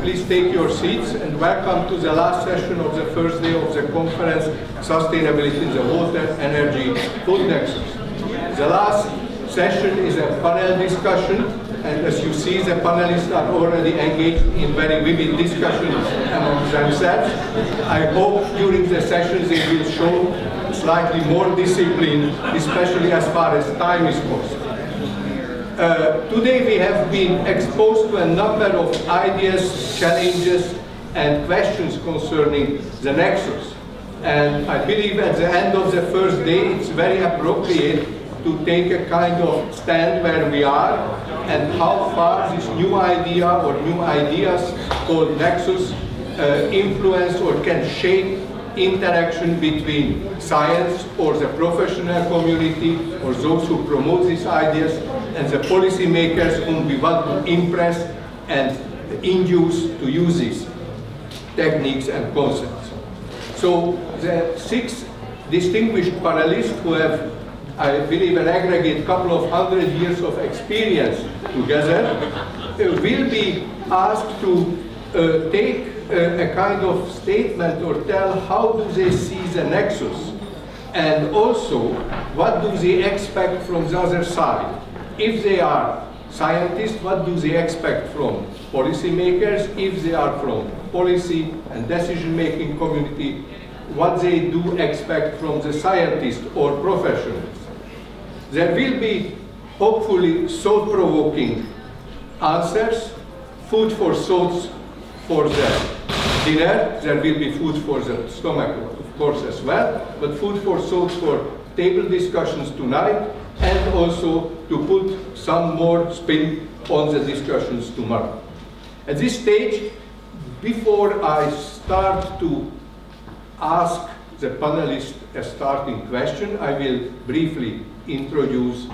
please take your seats and welcome to the last session of the first day of the conference, Sustainability in the Water, Energy, Food Nexus. The last session is a panel discussion, and as you see, the panelists are already engaged in very vivid discussions among themselves. I hope during the sessions they will show slightly more discipline, especially as far as time is concerned. Today we have been exposed to a number of ideas, challenges, and questions concerning the Nexus. And I believe at the end of the first day it's very appropriate to take a kind of stand where we are and how far this new idea or new ideas called Nexus influence or can shape interaction between science or the professional community or those who promote these ideas and the policymakers whom we want to impress and induce to use these techniques and concepts. So the 6 distinguished panelists who have, I believe, an aggregate couple of 100 years of experience together will be asked to take a kind of statement or tell how do they see the Nexus, and also what do they expect from the other side. If they are scientists, what do they expect from policymakers? If they are from policy and decision-making community, what they do expect from the scientists or professionals. There will be hopefully thought-provoking answers, food for thoughts for the dinner. There will be food for the stomach, of course, as well, but food for thoughts for table discussions tonight, and also to put some more spin on the discussions tomorrow. At this stage, before I start to ask the panelists a starting question, I will briefly introduce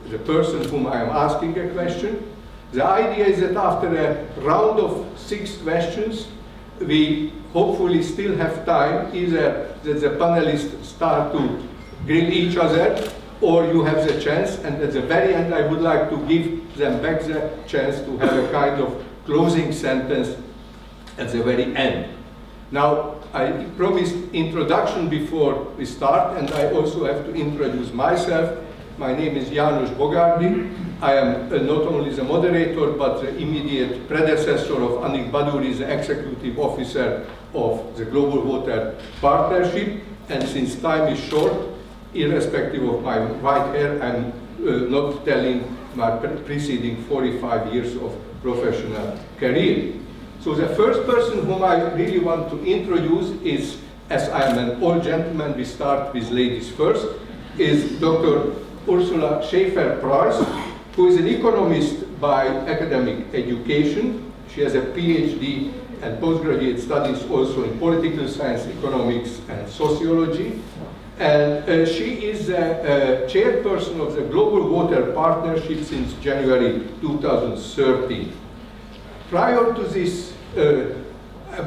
the person whom I am asking a question. The idea is that after a round of 6 questions, we hopefully still have time either that the panelists start to grill each other, or you have the chance, and at the very end I would like to give them back the chance to have a kind of closing sentence at the very end. Now, I promised introduction before we start, and I also have to introduce myself. My name is Janos Bogardi. I am not only the moderator, but the immediate predecessor of Anik Baduri, the executive officer of the Global Water Partnership. And since time is short, irrespective of my white hair, I'm not telling my preceding 45 years of professional career. So the first person whom I really want to introduce is, as I am an old gentleman, we start with ladies first, is Dr. Ursula Schäfer-Preuss, who is an economist by academic education. She has a PhD and postgraduate studies also in political science, economics, and sociology. And she is a chairperson of the Global Water Partnership since January 2013. Prior to this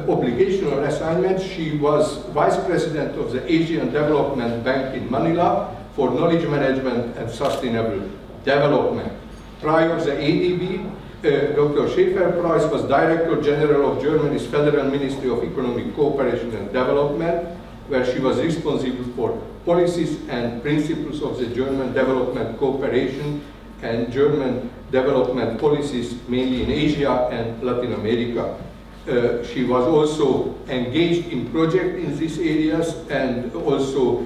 obligation or assignment, she was vice president of the Asian Development Bank in Manila for knowledge management and sustainable development. Prior to the ADB, Dr. Schäfer-Preuss was Director General of Germany's Federal Ministry of Economic Cooperation and Development, where she was responsible for policies and principles of the German development cooperation and German development policies, mainly in Asia and Latin America. She was also engaged in projects in these areas and also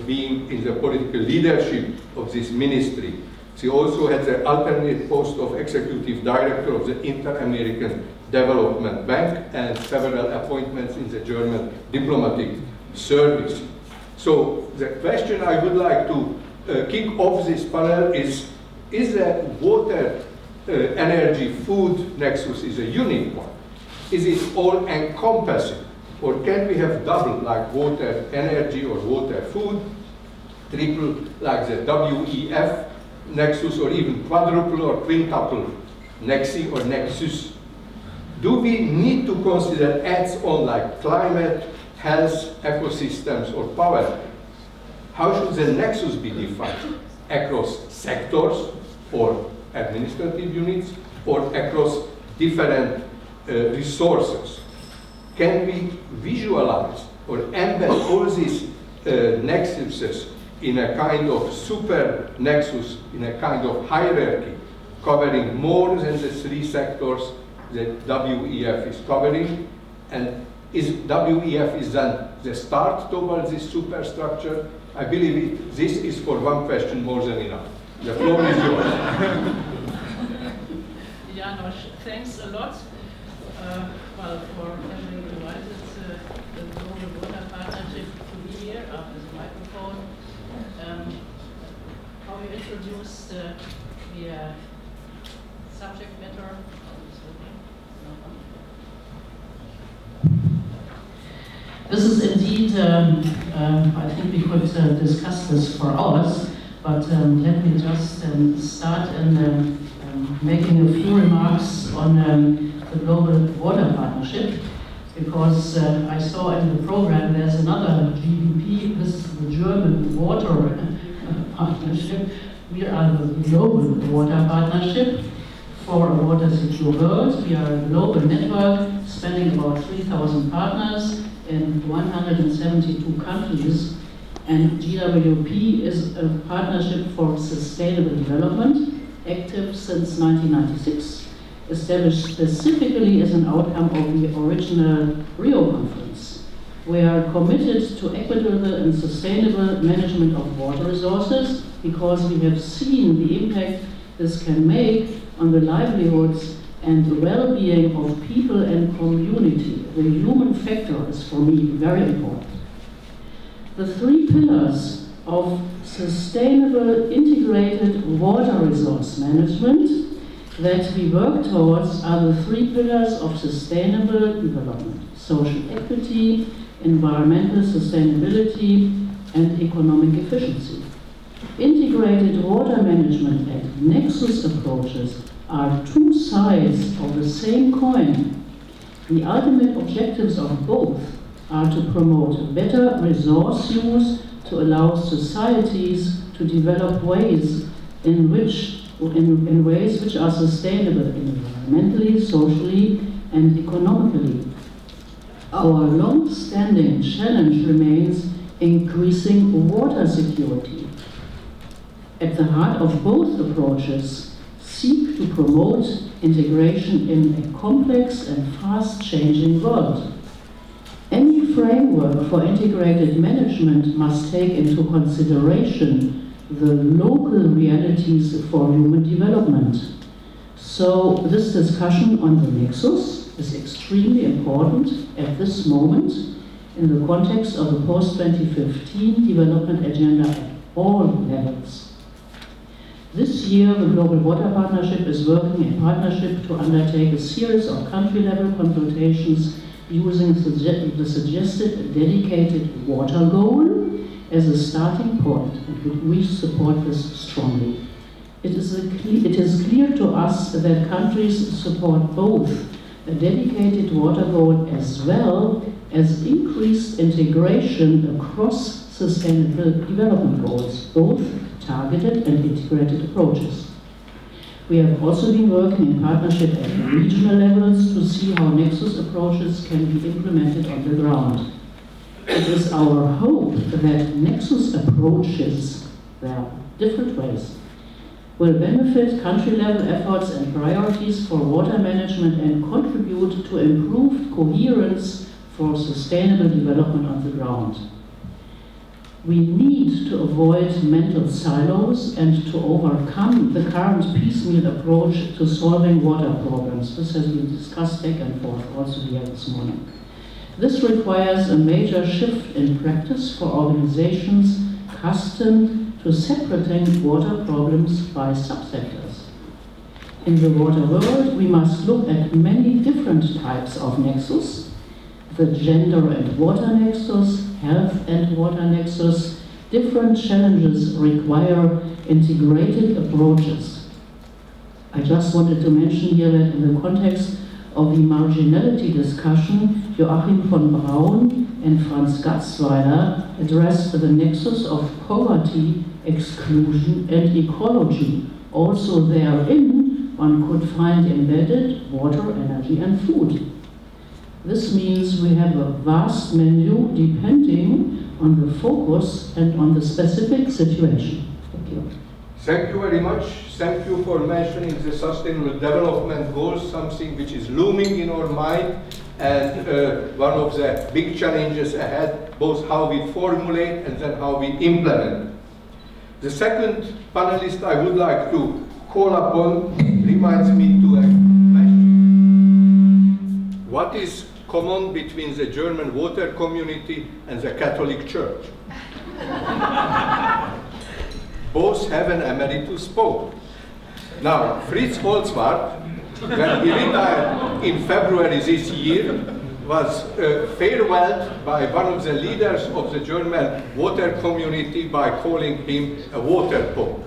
being in the political leadership of this ministry. She also had the alternate post of executive director of the Inter-American Development Bank and several appointments in the German diplomatic service. So the question I would like to kick off this panel is the water, energy, food nexus is a unique one? Is it all encompassing? Or can we have double like water, energy, or water, food, triple like the WEF nexus, or even quadruple or quintuple nexi or nexus? Do we need to consider adds-on like climate, health, ecosystems, or power? How should the nexus be defined? Across sectors or administrative units, or across different resources. Can we visualize or embed all these nexuses in a kind of super nexus, in a kind of hierarchy, covering more than the 3 sectors that WEF is covering? And WEF is then the start towards this superstructure? I believe this is for one question more than enough. The floor is yours. Janos, thanks a lot. Well, for having invited the Global Water Partnership to be here after the microphone. How you introduced the subject matter. This is indeed, I think we could discuss this for hours, but let me just start in making a few remarks on the Global Water Partnership, because I saw in the program there's another GWP, this is the German Water Partnership. We are the Global Water Partnership for a water secure world. We are a global network spanning about 3,000 partners in 172 countries, and GWP is a partnership for sustainable development, active since 1996, established specifically as an outcome of the original Rio Conference. We are committed to equitable and sustainable management of water resources because we have seen the impact this can make on the livelihoods and the well-being of people and community. The human factor is, for me, very important. The 3 pillars of sustainable integrated water resource management that we work towards are the 3 pillars of sustainable development: social equity, environmental sustainability, and economic efficiency. Integrated water management and nexus approaches are 2 sides of the same coin. The ultimate objectives of both are to promote better resource use, to allow societies to develop ways in ways which are sustainable environmentally, socially, and economically. Our long-standing challenge remains increasing water security. At the heart of both approaches seek to promote integration in a complex and fast-changing world. Any framework for integrated management must take into consideration the local realities for human development. So this discussion on the nexus is extremely important at this moment in the context of the post-2015 development agenda at all levels. This year, the Global Water Partnership is working in partnership to undertake a series of country-level consultations using the suggested dedicated water goal as a starting point, and we support this strongly. It is clear to us that countries support both a dedicated water goal as well as increased integration across sustainable development goals, both targeted and integrated approaches. We have also been working in partnership at regional levels to see how nexus approaches can be implemented on the ground. It is our hope that nexus approaches, there are different ways, will benefit country-level efforts and priorities for water management and contribute to improved coherence for sustainable development on the ground. We need to avoid mental silos and to overcome the current piecemeal approach to solving water problems. This has been discussed back and forth also here this morning. This requires a major shift in practice for organizations accustomed to separating water problems by subsectors. In the water world, we must look at many different types of nexus: the gender and water nexus, health and water nexus. Different challenges require integrated approaches. I just wanted to mention here that in the context of the marginality discussion, Joachim von Braun and Franz Gatzweiler addressed the nexus of poverty, exclusion, and ecology. Also therein, one could find embedded water, energy and food. This means we have a vast menu depending on the focus and on the specific situation. Thank you. Thank you very much. Thank you for mentioning the Sustainable Development Goals, something which is looming in our mind, and one of the big challenges ahead, both how we formulate and then how we implement. The second panelist I would like to call upon reminds me to a question. What is common between the German water community and the Catholic Church? Both have an emeritus pope. Now, Fritz Holzwarth, when he retired in February this year, was farewelled by one of the leaders of the German water community by calling him a water pope.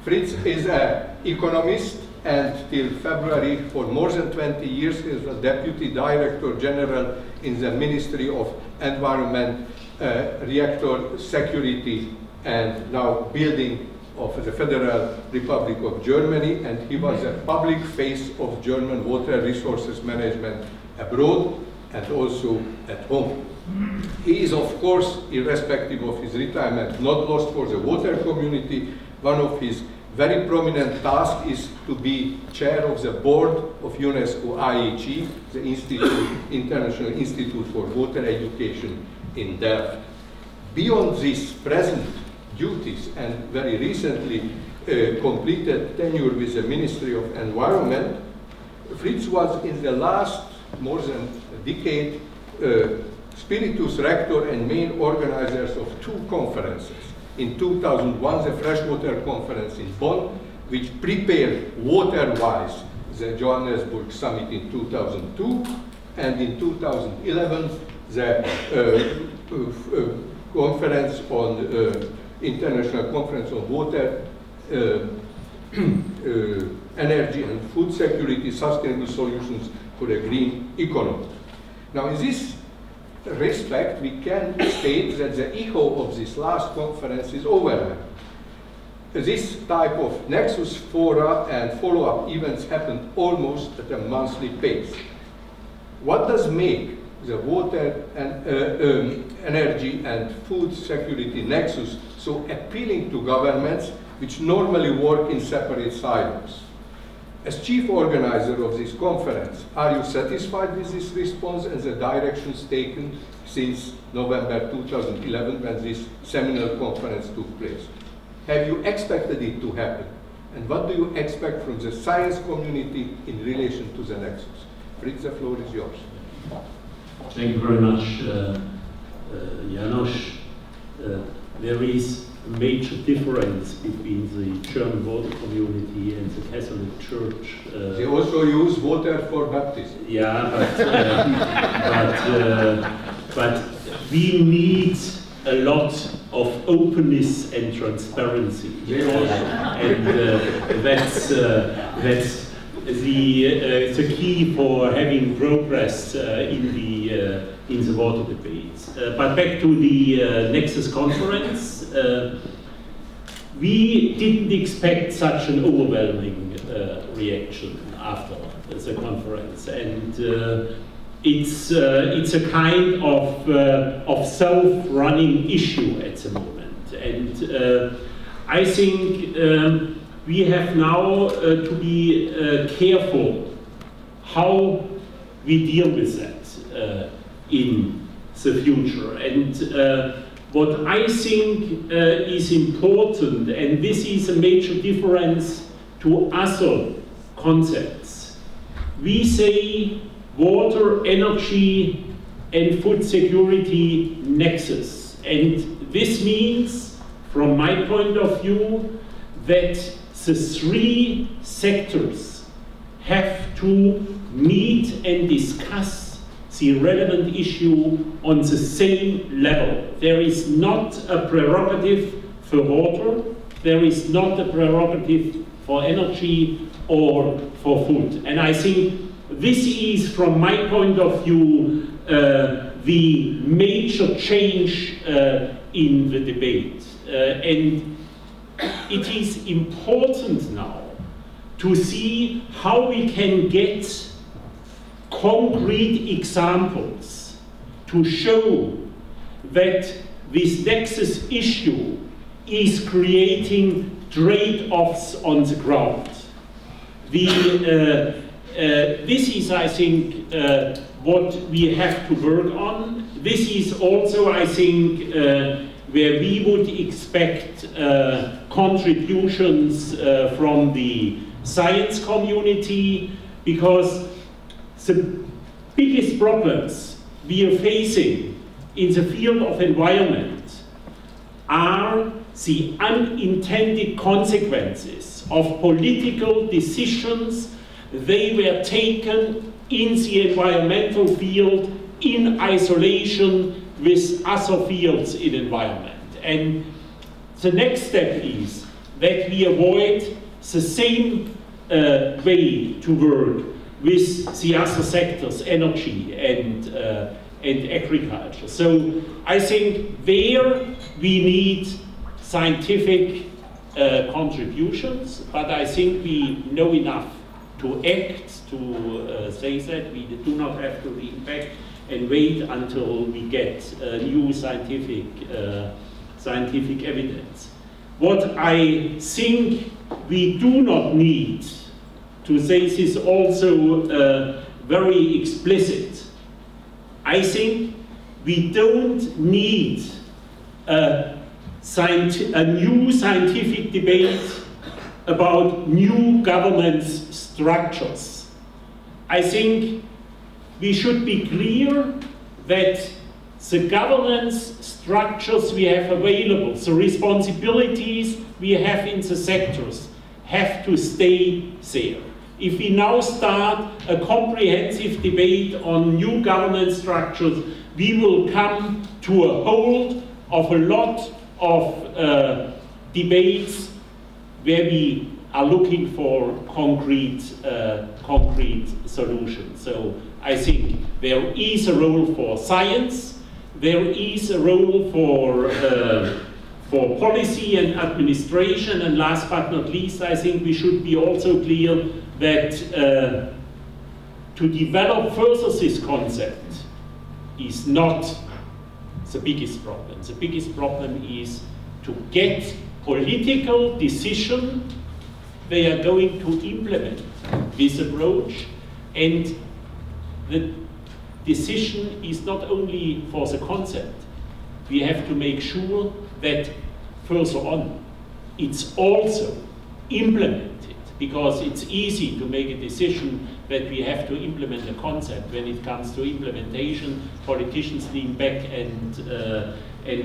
Fritz is an economist, and till February, for more than 20 years, he was Deputy Director General in the Ministry of Environment, Reactor Security, and now Building of the Federal Republic of Germany, and he was a public face of German water resources management abroad and also at home. He is, of course, irrespective of his retirement, not lost for the water community. One of his very prominent tasks is to be chair of the board of UNESCO IHE, the International Institute for Water Education in Delft. Beyond these present duties and very recently completed tenure with the Ministry of Environment, Fritz was in the last more than a decade spiritus rector and main organizers of two conferences. In 2001, the Freshwater Conference in Bonn, which prepared water-wise the Johannesburg Summit in 2002, and in 2011, the conference on International Conference on Water, Energy and Food Security, Sustainable Solutions for a Green Economy. Now, in this respect, we can state that the echo of this last conference is overlapping. This type of Nexus fora and follow-up events happen almost at a monthly pace. What does make the water and energy and food security Nexus so appealing to governments which normally work in separate silos? As chief organizer of this conference, are you satisfied with this response and the directions taken since November 2011 when this seminal conference took place? Have you expected it to happen? And what do you expect from the science community in relation to the Nexus? Fritz, the floor is yours. Thank you very much, Janos. There is a major difference between the German water community and the Catholic Church. They also use water for baptism. Yeah, but we need a lot of openness and transparency. And that's the key for having progress in the water debates. But back to the Nexus conference, we didn't expect such an overwhelming reaction after the conference, and it's a kind of self-running issue at the moment, and I think we have now to be careful how we deal with that in the future. And what I think is important, and this is a major difference to other concepts, we say water, energy, and food security nexus. And this means, from my point of view, that the three sectors have to meet and discuss the relevant issue on the same level. There is not a prerogative for water, there is not a prerogative for energy or for food. And I think this is, from my point of view, the major change in the debate. And it is important now to see how we can get concrete examples to show that this Nexus issue is creating trade-offs on the ground. This is, I think, what we have to work on. This is also, I think, where we would expect contributions from the science community, because the biggest problems we are facing in the field of environment are the unintended consequences of political decisions. They were taken in the environmental field in isolation with other fields in environment. And the next step is that we avoid the same way to work with the other sectors, energy and agriculture. So I think there we need scientific contributions, but I think we know enough to act, to say that. We do not have to lean back and wait until we get new scientific evidence. What I think we do not need to say this also very explicit. I think we don't need a new scientific debate about new governance structures. I think we should be clear that the governance structures we have available, the responsibilities we have in the sectors, have to stay there. If we now start a comprehensive debate on new governance structures, we will come to a halt of a lot of debates where we are looking for concrete solutions. So I think there is a role for science, there is a role for policy and administration, and last but not least, I think we should be also clear that to develop further this concept is not the biggest problem. The biggest problem is to get political decision they are going to implement this approach, and the decision is not only for the concept. We have to make sure that further on it's also implemented, because it's easy to make a decision that we have to implement a concept. When it comes to implementation, politicians lean back and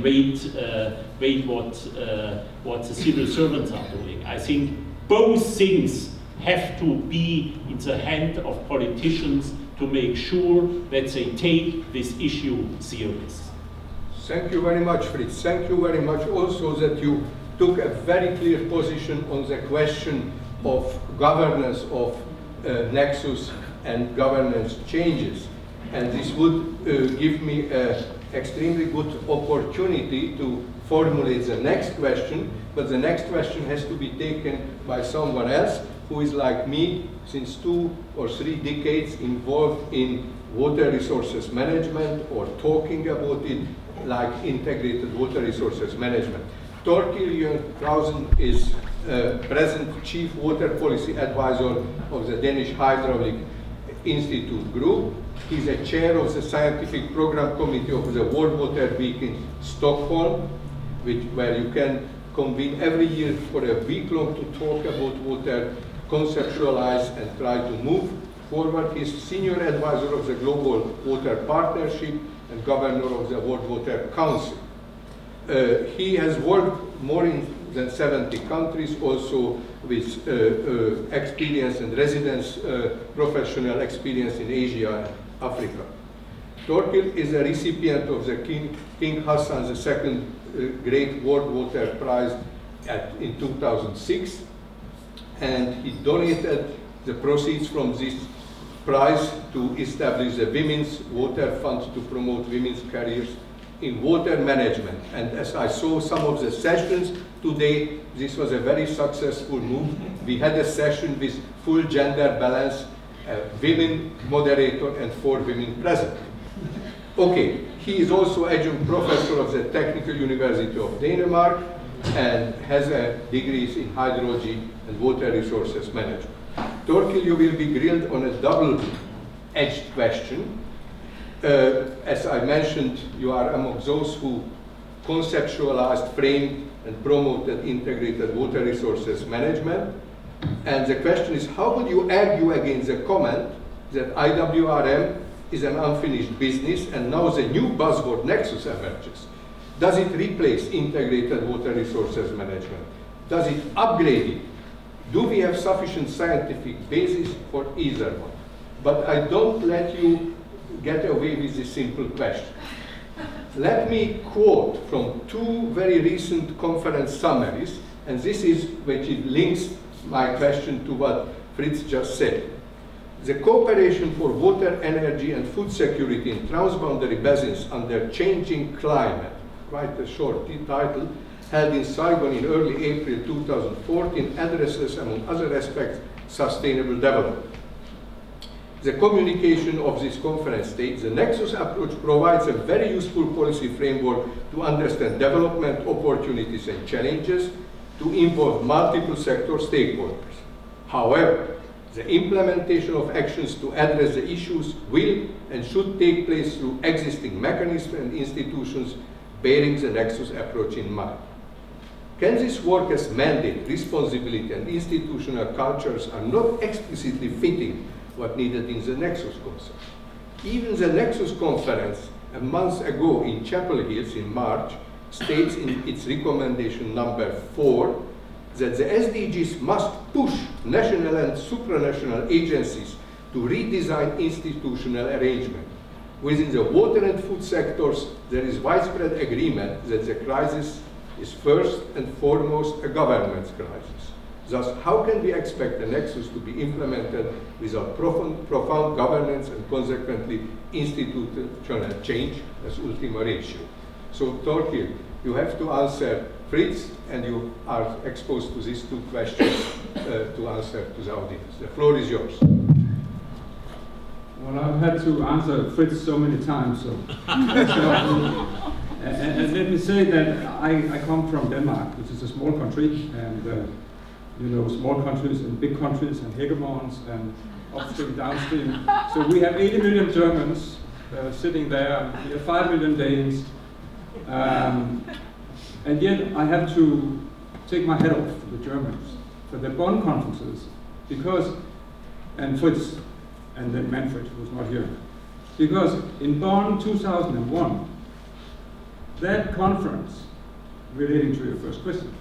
wait what the civil servants are doing. I think both things have to be in the hand of politicians to make sure that they take this issue serious. Thank you very much, Fritz. Thank you very much also that you took a very clear position on the question of governance of Nexus and governance changes. And this would give me an extremely good opportunity to formulate the next question, but the next question has to be taken by someone else who is like me since 2 or 3 decades involved in water resources management or talking about it like integrated water resources management. Torkil Jønch Clausen is present Chief Water Policy Advisor of the Danish Hydraulic Institute Group. He's a chair of the Scientific Program Committee of the World Water Week in Stockholm, where you can convene every year for a week long to talk about water, conceptualize and try to move forward. He's senior advisor of the Global Water Partnership and governor of the World Water Council. He has worked more than 70 countries, also with experience and residence, professional experience in Asia and Africa. Torkil is a recipient of the King Hassan II Great World Water Prize in 2006, and he donated the proceeds from this prize to establish the Women's Water Fund to promote women's careers in water management. And as I saw some of the sessions today, this was a very successful move, We had a session with full gender balance, women moderator and 4 women present. Okay, he is also adjunct professor of the Technical University of Denmark and has degrees in hydrology and water resources management. Torkil, you will be grilled on a double-edged question. As I mentioned, you are among those who conceptualized, framed, and promoted integrated water resources management. And the question is, how would you argue against the comment that IWRM is an unfinished business and now the new buzzword Nexus emerges? Does it replace integrated water resources management? Does it upgrade it? Do we have sufficient scientific basis for either one? But I don't let you get away with this simple question. Let me quote from 2 very recent conference summaries, and this is which links my question to what Fritz just said. The cooperation for water, energy, and food security in transboundary basins under changing climate, quite a short title, held in Saigon in early April 2014, addresses, among other aspects, sustainable development. The communication of this conference states, the Nexus approach provides a very useful policy framework to understand development opportunities and challenges, to involve multiple sector stakeholders. However, the implementation of actions to address the issues will and should take place through existing mechanisms and institutions bearing the Nexus approach in mind. Can this work as mandate, responsibility, and institutional cultures are not explicitly fitting what needed in the Nexus concept? Even the Nexus conference a month ago in Chapel Hills in March states in its recommendation number 4 that the SDGs must push national and supranational agencies to redesign institutional arrangement. Within the water and food sectors, there is widespread agreement that the crisis is first and foremost a governance crisis. Thus, how can we expect the Nexus to be implemented without profound governance and consequently institutional change as ultima ratio? So, Torkil, you have to answer Fritz, and you are exposed to these 2 questions to answer to the audience. The floor is yours. Well, I've had to answer Fritz so many times, so. And let me say that I come from Denmark, which is a small country, and you know, small countries and big countries and hegemons and upstream, downstream. So we have 80 million Germans sitting there, we have 5 million Danes, and yet I have to take my hat off to the Germans for the Bonn conferences, because, and Fritz, and then Manfred, who's not here, because in Bonn 2001, that conference, relating to your first question,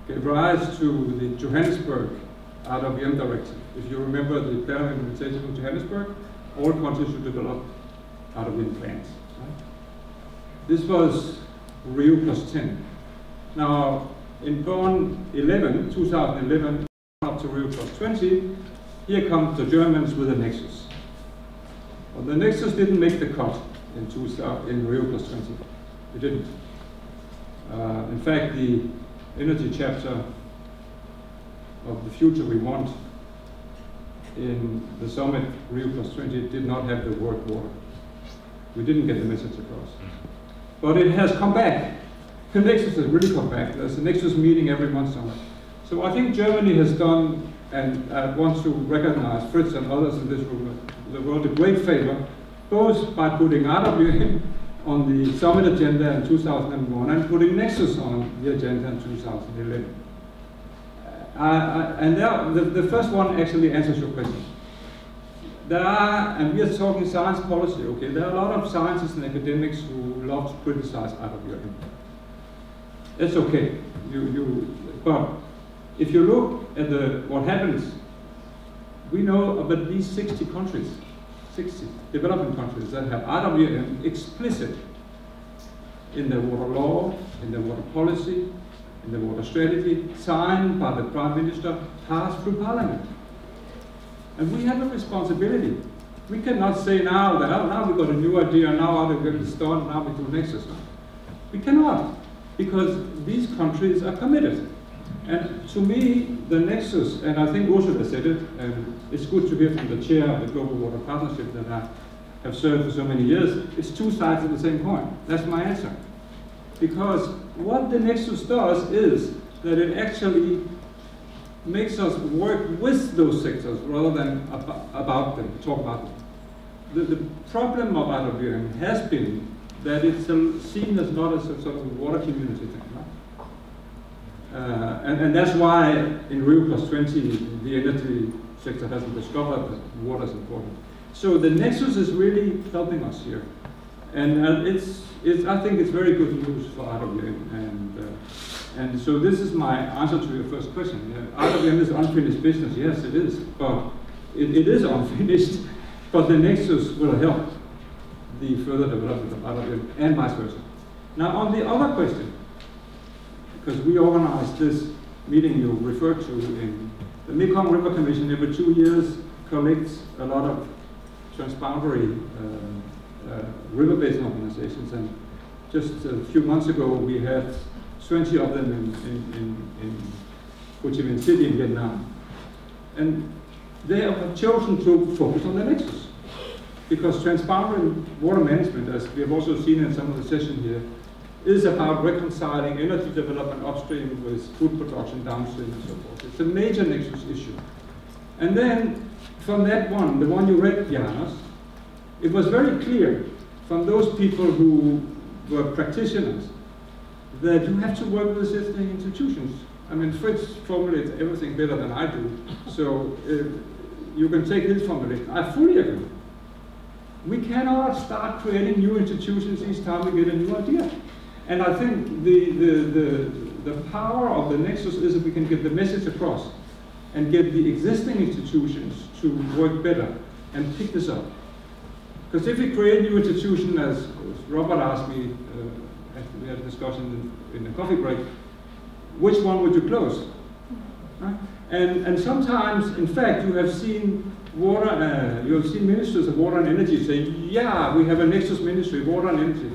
gave rise to the Johannesburg RWM directive. If you remember the Plenary invitation of Johannesburg, all countries should develop RWM plans. Right? This was Rio plus 10. Now, in Bonn 2011, up to Rio plus 20, here comes the Germans with a Nexus. Well, the Nexus didn't make the cut in Rio plus 20. It didn't. In fact, the energy chapter of the future we want in the summit Rio plus 20 did not have the word water. We didn't get the message across. But it has come back. The Nexus has really come back. There's a Nexus meeting every month somewhere. So I think Germany has done, and I want to recognize Fritz and others in this room, the world a great favor, both by putting RWM on the summit agenda in 2001 and putting Nexus on the agenda in 2011. And the first one actually answers your question. There are, and we are talking science policy, okay, there are a lot of scientists and academics who love to criticize RWM. It's okay, but if you look at what happens, we know of at least 60 countries, 60 developing countries that have RWM explicit in their water law, in their water policy, in the water strategy, signed by the Prime Minister, passed through Parliament. And we have a responsibility. We cannot say now that, oh, now we've got a new idea, now RWM is done, now we do Nexus. We cannot, because these countries are committed And to me, the Nexus, and I think Ursula said it, and it's good to hear from the chair of the Global Water Partnership that I have served for so many years, it's two sides of the same coin. That's my answer. Because what the Nexus does is that it actually makes us work with those sectors rather than about them, talk about them. The problem of IWM has been that it's seen as not as a sort of water community thing. And that's why in Rio+20 the energy sector hasn't discovered that water is important. So the Nexus is really helping us here. And I think it's very good news for IWM. And so this is my answer to your first question. IWM is unfinished business, yes it is, but it is unfinished, but the Nexus will help the further development of IWM and vice versa. Now on the other question, because we organized this meeting you referred to in the Mekong River Commission every 2 years collects a lot of transboundary river basin organizations, and just a few months ago we had 20 of them in Ho Chi Minh City in Vietnam. And they have chosen to focus on the Nexus. Because transboundary water management, as we have also seen in some of the session here, is about reconciling energy development upstream with food production downstream and so forth. It's a major Nexus issue. And then from that one, the one you read, Janos, it was very clear from those people who were practitioners that you have to work with existing institutions. I mean, Fritz formulates everything better than I do, so you can take his formulation. I fully agree. We cannot start creating new institutions each time we get a new idea. And I think the power of the Nexus is if we can get the message across and get the existing institutions to work better and pick this up. Because if we create new institutions, as Robert asked me, we had a discussion in the coffee break, which one would you close? Right? And sometimes, in fact, you have seen water, you have seen ministers of water and energy say, yeah, we have a Nexus ministry, water and energy.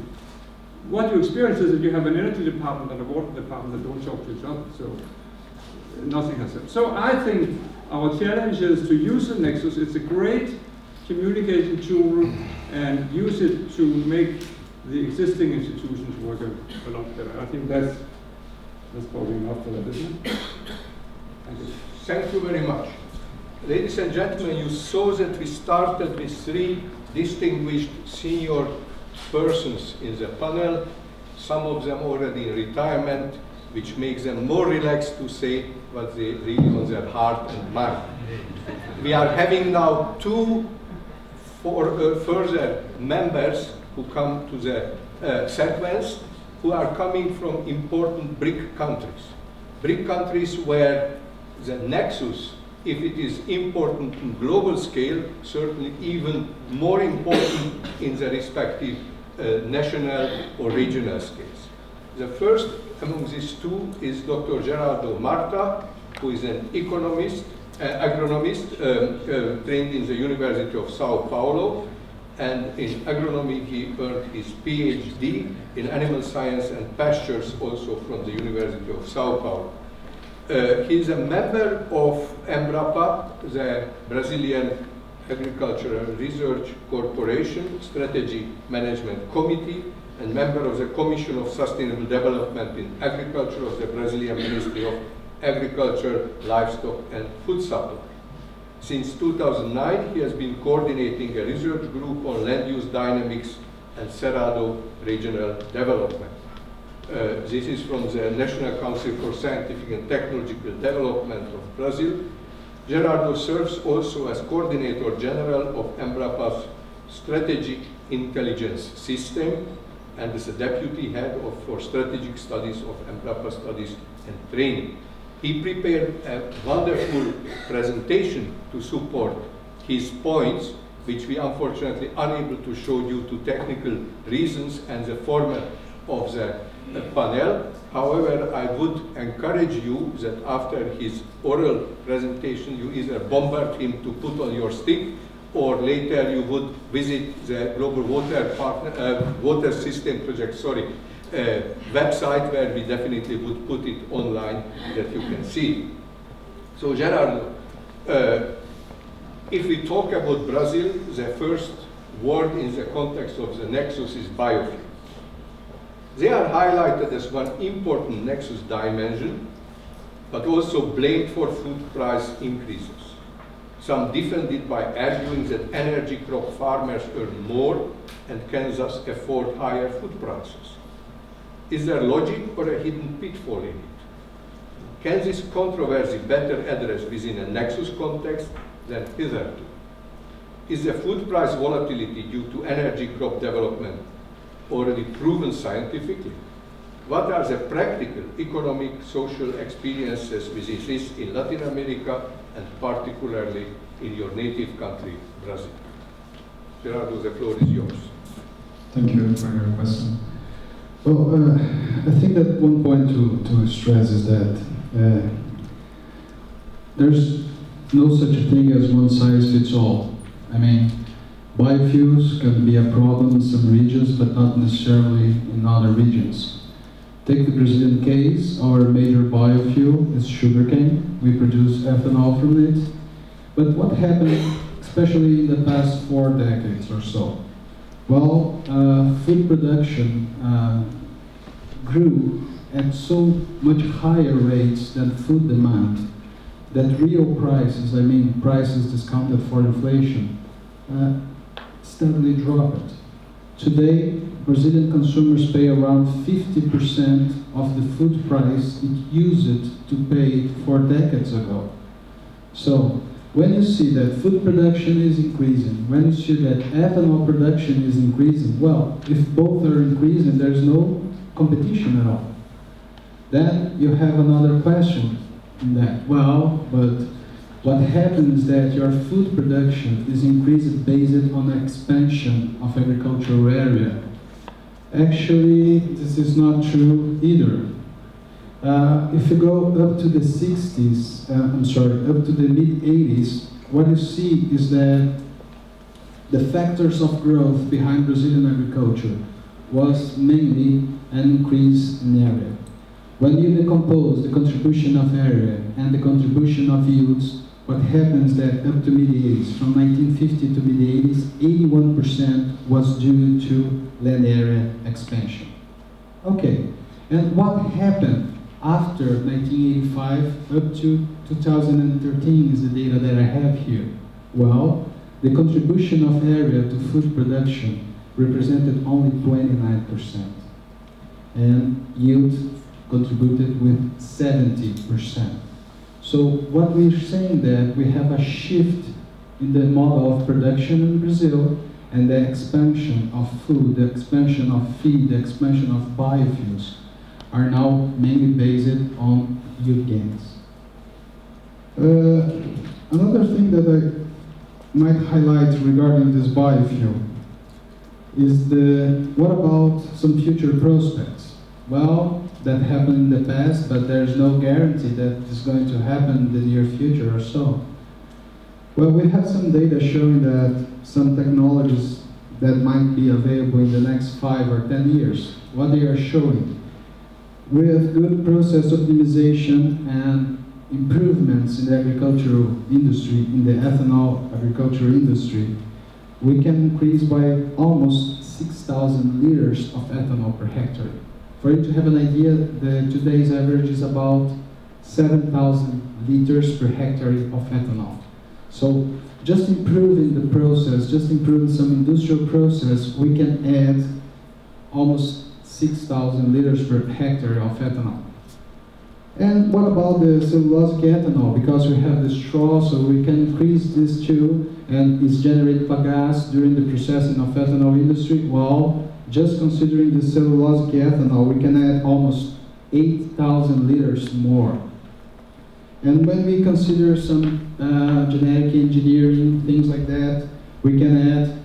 What you experience is that you have an energy department and a water department that don't talk to each other, so nothing has happened. So I think our challenge is to use the Nexus. It's a great communication tool and use it to make the existing institutions work a lot better. I think that's probably enough for that, isn't it? Thank you. Thank you very much. Ladies and gentlemen, you saw that we started with 3 distinguished senior persons in the panel, some of them already in retirement, which makes them more relaxed to say what they really on their heart and mind. We are having now 2 further members who come to the sequence, who are coming from important BRIC countries. BRIC countries where the Nexus, if it is important in global scale, certainly even more important in the respective national or regional scales. The first among these 2 is Dr. Geraldo Marta, who is an economist, agronomist, trained in the University of Sao Paulo, and in agronomy he earned his PhD in animal science and pastures, also from the University of Sao Paulo. He is a member of Embrapa, the Brazilian Agricultural Research Corporation Strategy Management Committee, and member of the Commission of Sustainable Development in Agriculture of the Brazilian Ministry of Agriculture, Livestock and Food Supply. Since 2009, he has been coordinating a research group on land use dynamics and Cerrado regional development. This is from the National Council for Scientific and Technological Development of Brazil. Geraldo serves also as Coordinator General of Embrapa's Strategic Intelligence System and is the Deputy Head for Strategic Studies of Embrapa Studies and Training. He prepared a wonderful presentation to support his points, which we unfortunately unable to show due to technical reasons and the format of the panel. However, I would encourage you that after his oral presentation, you either bombard him to put on your stick, or later you would visit the Global Water System Project, a website where we definitely would put it online that you can see. So Geraldo, if we talk about Brazil, the first word in the context of the Nexus is biofuels. They are highlighted as one important Nexus dimension, but also blamed for food price increases. Some defend it by arguing that energy crop farmers earn more and can thus afford higher food prices. Is there logic or a hidden pitfall in it? Can this controversy better addressed within a Nexus context than hitherto? Is the food price volatility due to energy crop development already proven scientifically? What are the practical, economic, social experiences with this in Latin America and particularly in your native country, Brazil? Geraldo, the floor is yours. Thank you for your question. Well, I think that one point to stress is that there's no such a thing as one size fits all. I mean, biofuels can be a problem in some regions, but not necessarily in other regions. Take the Brazilian case, our major biofuel is sugarcane. We produce ethanol from it. But what happened, especially in the past 4 decades or so? Well, food production grew at so much higher rates than food demand that real prices, I mean prices discounted for inflation, steadily dropped. Today, Brazilian consumers pay around 50% of the food price it used to pay 4 decades ago. So, when you see that food production is increasing, when you see that ethanol production is increasing, well, if both are increasing, there's no competition at all. Then you have another question in that. Well, but what happens is that your food production is increased based on the expansion of agricultural area. Actually, this is not true either. If you go up to the 60s, up to the mid-80s, what you see is that the factors of growth behind Brazilian agriculture was mainly an increase in area. When you decompose the contribution of area and the contribution of yields, what happens that up to mid-80s, from 1950 to mid-80s, 81% was due to land area expansion. Okay, and what happened after 1985 up to 2013 is the data that I have here. Well, the contribution of area to food production represented only 29%, and yield contributed with 70%. So what we're saying that we have a shift in the model of production in Brazil, and the expansion of food, the expansion of feed, the expansion of biofuels are now mainly based on yield gains. Another thing that I might highlight regarding this biofuel is what about some future prospects? Well, that happened in the past, but there's no guarantee that it's going to happen in the near future or so. Well, we have some data showing that some technologies that might be available in the next 5 or 10 years, what they are showing. With good process optimization and improvements in the agricultural industry, in the ethanol agricultural industry, we can increase by almost 6,000 liters of ethanol per hectare. For you to have an idea, today's average is about 7,000 liters per hectare of ethanol. So just improving the process, just improving some industrial process, we can add almost 6,000 liters per hectare of ethanol. And what about the cellulosic ethanol? Because we have the straw, so we can increase this too, and it's generate bagasse during the processing of ethanol industry. Well, just considering the cellulosic ethanol, we can add almost 8,000 liters more. And when we consider some genetic engineering, things like that, we can add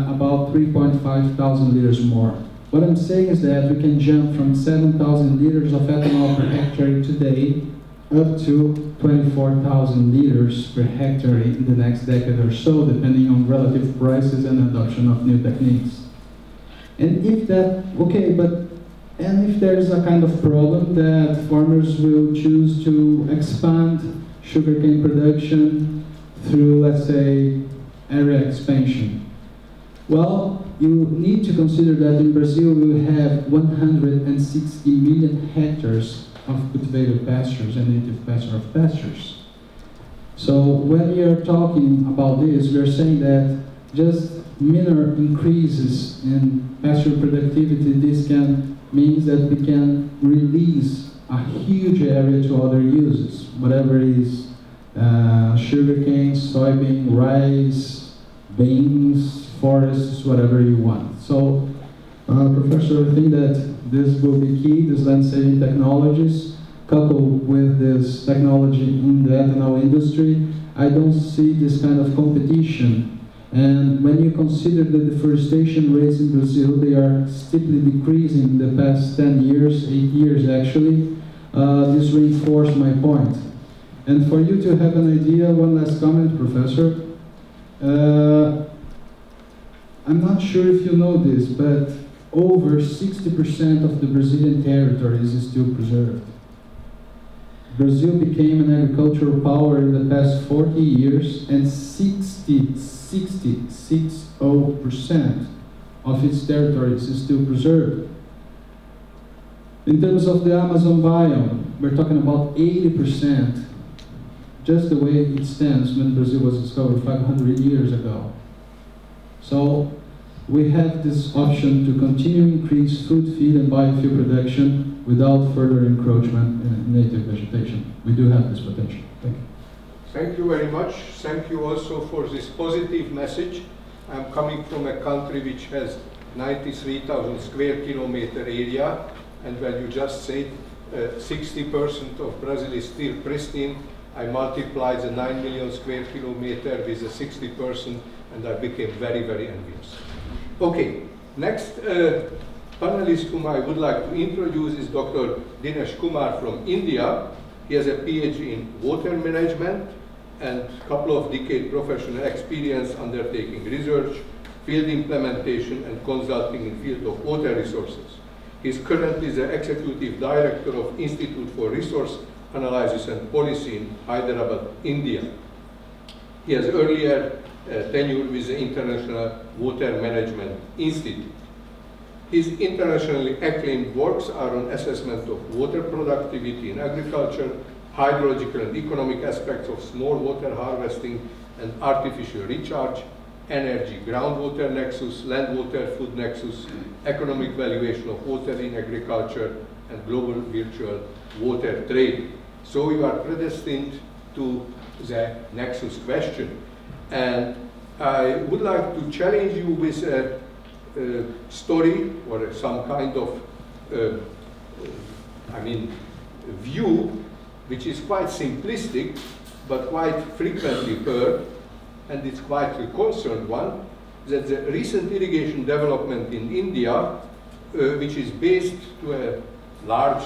about 3,500 liters more. What I'm saying is that we can jump from 7,000 liters of ethanol per hectare today up to 24,000 liters per hectare in the next decade or so, depending on relative prices and adoption of new techniques. And if that, okay, but And if there is a kind of problem that farmers will choose to expand sugarcane production through, let's say, area expansion. Well, you need to consider that in Brazil we have 160 million hectares of cultivated pastures and native pasture of pastures. So when we are talking about this, we are saying that just minor increases in pasture productivity, this can means that we can release a huge area to other uses, whatever is sugarcane, soybean, rice, beans, forests, whatever you want. So, Professor, I think that this will be key, this land-saving technologies, coupled with this technology in the ethanol industry. I don't see this kind of competition. And when you consider the deforestation rates in Brazil, they are steeply decreasing in the past 10 years, 8 years actually. This reinforced my point. And for you to have an idea, one last comment, Professor. I'm not sure if you know this, but over 60% of the Brazilian territories is still preserved. Brazil became an agricultural power in the past 40 years, and 60% of its territories is still preserved. In terms of the Amazon biome, we're talking about 80%, just the way it stands when Brazil was discovered 500 years ago. So we have this option to continue increase food, feed, and biofuel production without further encroachment in native vegetation. We do have this potential. Thank you. Thank you very much. Thank you also for this positive message. I'm coming from a country which has 93,000 square kilometer area, and when you just said 60% of Brazil is still pristine, I multiplied the 9 million square kilometer with the 60%, and I became very, very envious. Okay, next panelist whom I would like to introduce is Dr. Dinesh Kumar from India. He has a PhD in water management and a couple of decades professional experience undertaking research, field implementation, and consulting in field of water resources. He is currently the Executive Director of Institute for Resource Analysis and Policy in Hyderabad, India. He has earlier tenure with the International Water Management Institute. His internationally acclaimed works are on assessment of water productivity in agriculture, hydrological and economic aspects of small water harvesting and artificial recharge, energy, groundwater nexus, land water food nexus, economic valuation of water in agriculture, and global virtual water trade. So you are predestined to the nexus question. And I would like to challenge you with a story or some kind of, view, which is quite simplistic, but quite frequently heard, and it's quite a concerned one, that the recent irrigation development in India, which is based to a large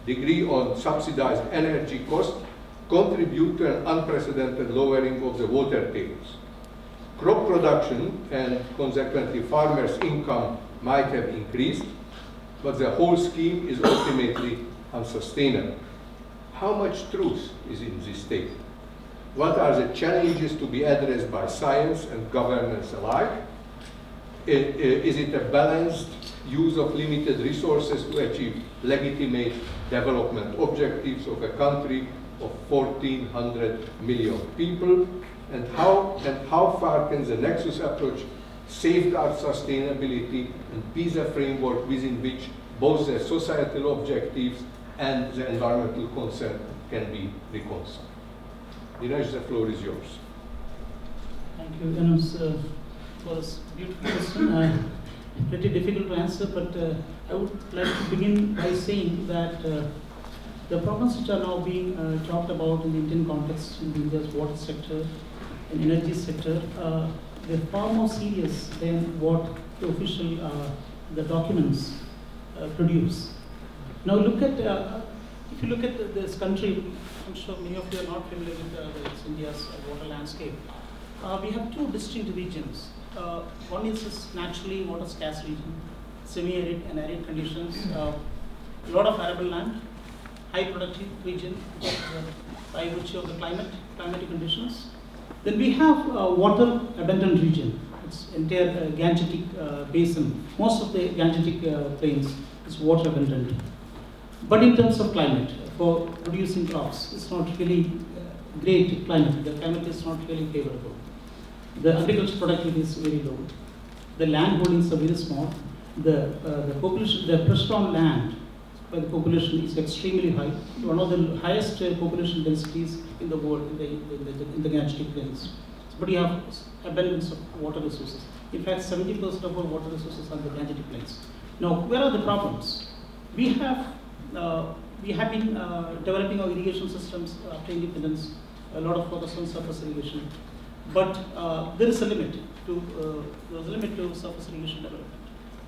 degree on subsidized energy cost, contribute to an unprecedented lowering of the water tables. Crop production and consequently farmers' income might have increased, but the whole scheme is ultimately unsustainable. How much truth is in this statement? What are the challenges to be addressed by science and governance alike? Is it a balanced use of limited resources to achieve legitimate development objectives of a country of 1,400 million people? And how far can the Nexus approach safeguard sustainability and be the framework within which both the societal objectives and the environmental concern can be reconciled? Dinesh, the floor is yours. Thank you, Janos, for this beautiful question. Pretty difficult to answer, but I would like to begin by saying that the problems which are now being talked about in the Indian context, in India's water sector and energy sector, they're far more serious than what the official the documents produce. Now look at, if you look at this country, I'm sure many of you are not familiar with India's water landscape. We have two distinct regions. One is this naturally water scarce region, semi-arid and arid conditions, a lot of arable land, high productive region by virtue of the climatic conditions. Then we have water abundant region. It's entire Gangetic basin. Most of the Gangetic plains is water abundant. But in terms of climate, for producing crops, it's not really great climate. The climate is not really favorable. The agricultural productivity is very low. The land holdings are very small. The population, the pressure on land by the population is extremely high. One of the highest population densities in the world in the Gangetic plains. But you have abundance of water resources. In fact, 70% of our water resources are the Gangetic plains. Now, where are the problems? We have been developing our irrigation systems after independence. A lot of focus on surface irrigation, but there is a limit to surface irrigation development.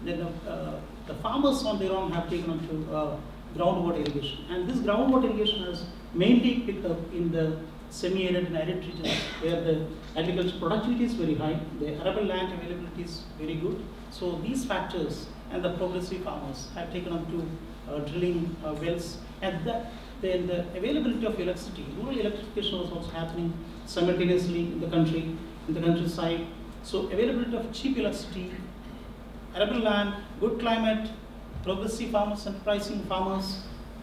Then the farmers on their own have taken on to groundwater irrigation, and this groundwater irrigation has mainly picked up in the semi-arid and arid regions where the agricultural productivity is very high, the arable land availability is very good. So these factors and the progressive farmers have taken on to drilling wells, and then the availability of electricity, rural electrification was also happening simultaneously in the country, in the countryside. So availability of cheap electricity, arable land, good climate, progressive farmers, enterprising farmers,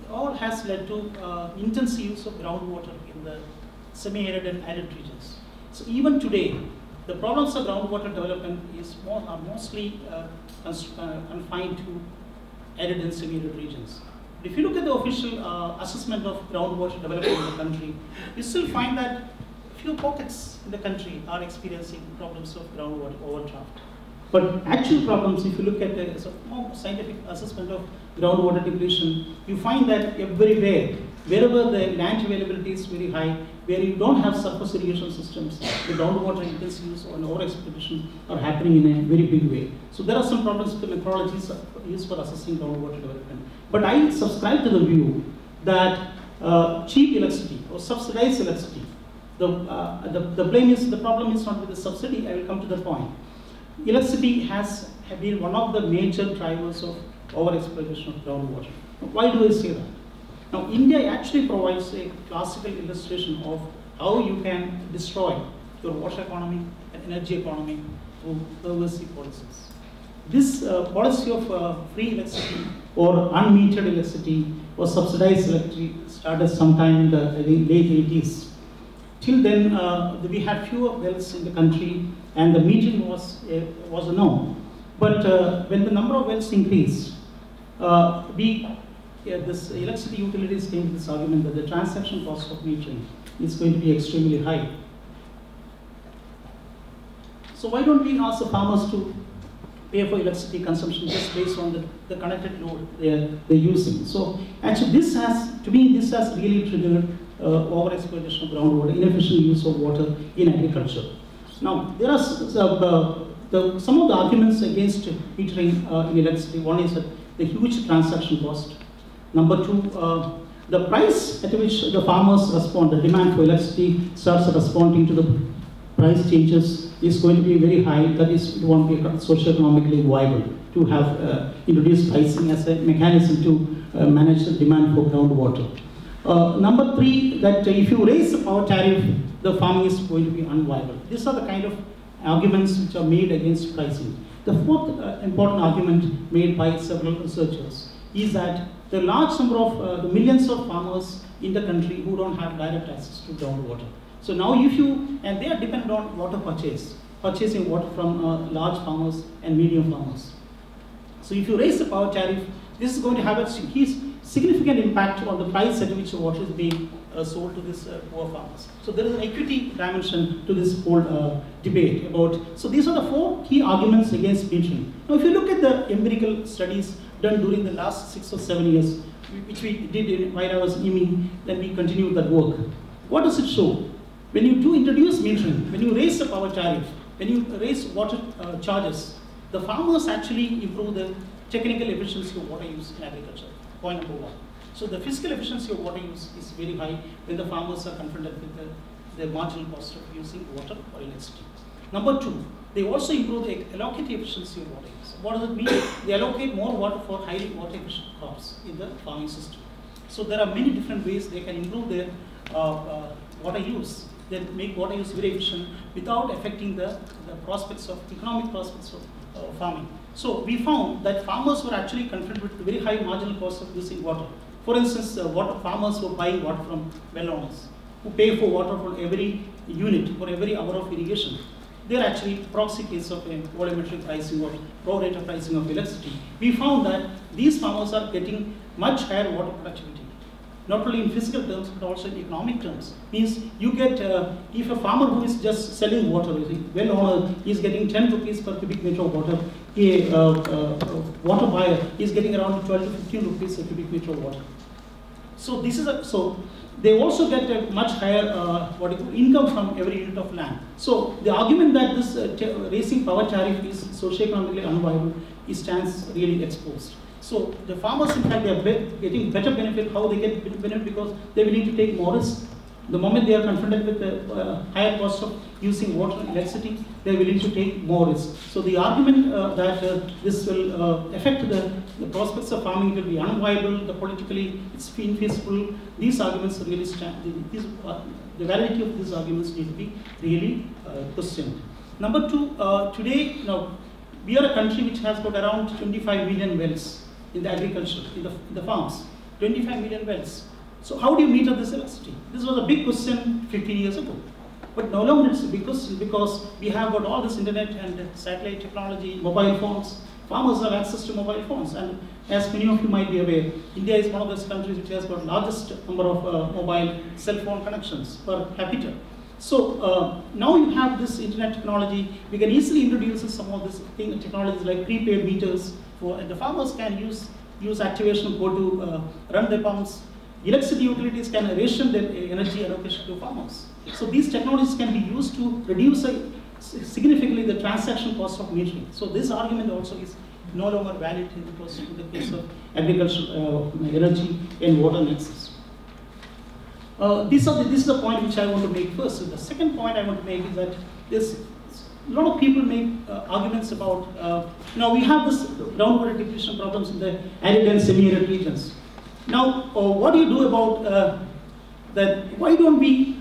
all has led to intensive use of groundwater in the semi-arid and arid regions. So even today, the problems of groundwater development are mostly confined to arid and semi-arid regions. If you look at the official assessment of groundwater development in the country, you still find that few pockets in the country are experiencing problems of groundwater overdraft. But actual problems, if you look at the more scientific assessment of groundwater depletion, you find that everywhere, wherever the land availability is very high, where you don't have surface irrigation systems, the groundwater intensive use or over-exploitation are happening in a very big way. So there are some problems with the methodologies used for assessing groundwater development. But I subscribe to the view that cheap electricity or subsidized electricity, the problem is not with the subsidy. I will come to the point. Electricity has been one of the major drivers of over-exploitation of groundwater. Why do I say that? Now, India actually provides a classical illustration of how you can destroy your water economy and energy economy through pervasive policies. This policy of free electricity or unmetered electricity or subsidized electricity started sometime in the late 80s. Till then, we had fewer wells in the country, and the metering was a norm. But when the number of wells increased, this electricity utilities came to this argument that the transaction cost of metering is going to be extremely high. So why don't we ask the farmers to pay for electricity consumption just based on the connected load they're using? So actually this has really triggered over-exploitation of groundwater, inefficient use of water in agriculture. Now, there are some of the arguments against metering in electricity. One is that the huge transaction cost. Number two, the price at which the farmers respond, the demand for electricity starts responding to the price changes is going to be very high. That is, it won't be socio-economically viable to have introduced pricing as a mechanism to manage the demand for groundwater. Number three, that if you raise the power tariff, the farming is going to be unviable. These are the kind of arguments which are made against pricing. The fourth important argument made by several researchers is that there are large number of the millions of farmers in the country who don't have direct access to groundwater. So now and they are dependent on water purchasing water from large farmers and medium farmers. So if you raise the power tariff, this is going to have a significant impact on the price at which the water is being sold to these poor farmers. So there is an equity dimension to this whole debate about. So these are the four key arguments against metering. Now, if you look at the empirical studies done during the last 6 or 7 years, which we did while I was in IMI, then we continued that work. What does it show? When you do introduce metering, when you raise the power tariff, when you raise water charges, the farmers actually improve the technical efficiency of water use in agriculture. Point number one. So the physical efficiency of water use is very high when the farmers are confronted with the marginal cost of using water or electricity. Number two, they also improve the allocative efficiency of water use. What does it mean? They allocate more water for highly water efficient crops in the farming system. So there are many different ways they can improve their water use. They make water use very efficient without affecting the prospects of economic prospects of farming. So we found that farmers were actually confronted with very high marginal cost of using water. For instance, farmers who buy water from well owners, who pay for water for every unit, for every hour of irrigation. They're actually proxy case of a volumetric pricing or pro rata pricing of electricity. We found that these farmers are getting much higher water productivity, not only in physical terms but also in economic terms. Means you get, if a farmer who is just selling water, well owner is getting 10 rupees per cubic meter of water, a water buyer is getting around 12 to 15 rupees per cubic meter of water. So this is so they also get a much higher income from every unit of land. So the argument that this raising power tariff is socioeconomically unviable stands really exposed. So the farmers, in fact, they are getting better benefit. How they get benefit? Because they will need to take more risk. The moment they are confronted with the higher cost of using water and electricity, they are willing to take more risk. So the argument that this will affect the prospects of farming, it will be unviable, politically it's infeasible, these arguments really stand, the validity of these arguments need to be really questioned. Number two, today, we are a country which has got around 25 million wells in the agriculture, in the farms, 25 million wells. So how do you meter this electricity? This was a big question 15 years ago. But no longer it's a big question because we have got all this internet and satellite technology, mobile phones. Farmers have access to mobile phones. And as many of you might be aware, India is one of those countries which has got largest number of mobile cell phone connections per capita. So now you have this internet technology, we can easily introduce some of this technologies like prepaid meters, and the farmers can use activation code to run their pumps. Electricity utilities can ration their energy allocation to farmers. So these technologies can be used to reduce significantly the transaction cost of metering. So this argument also is no longer valid in the case of agricultural energy and water nexus. This is the point which I want to make first. So the second point I want to make is that there's a lot of people make arguments about, we have this groundwater depletion problems in the arid and semi-arid regions. Now, what do you do about that? Why don't we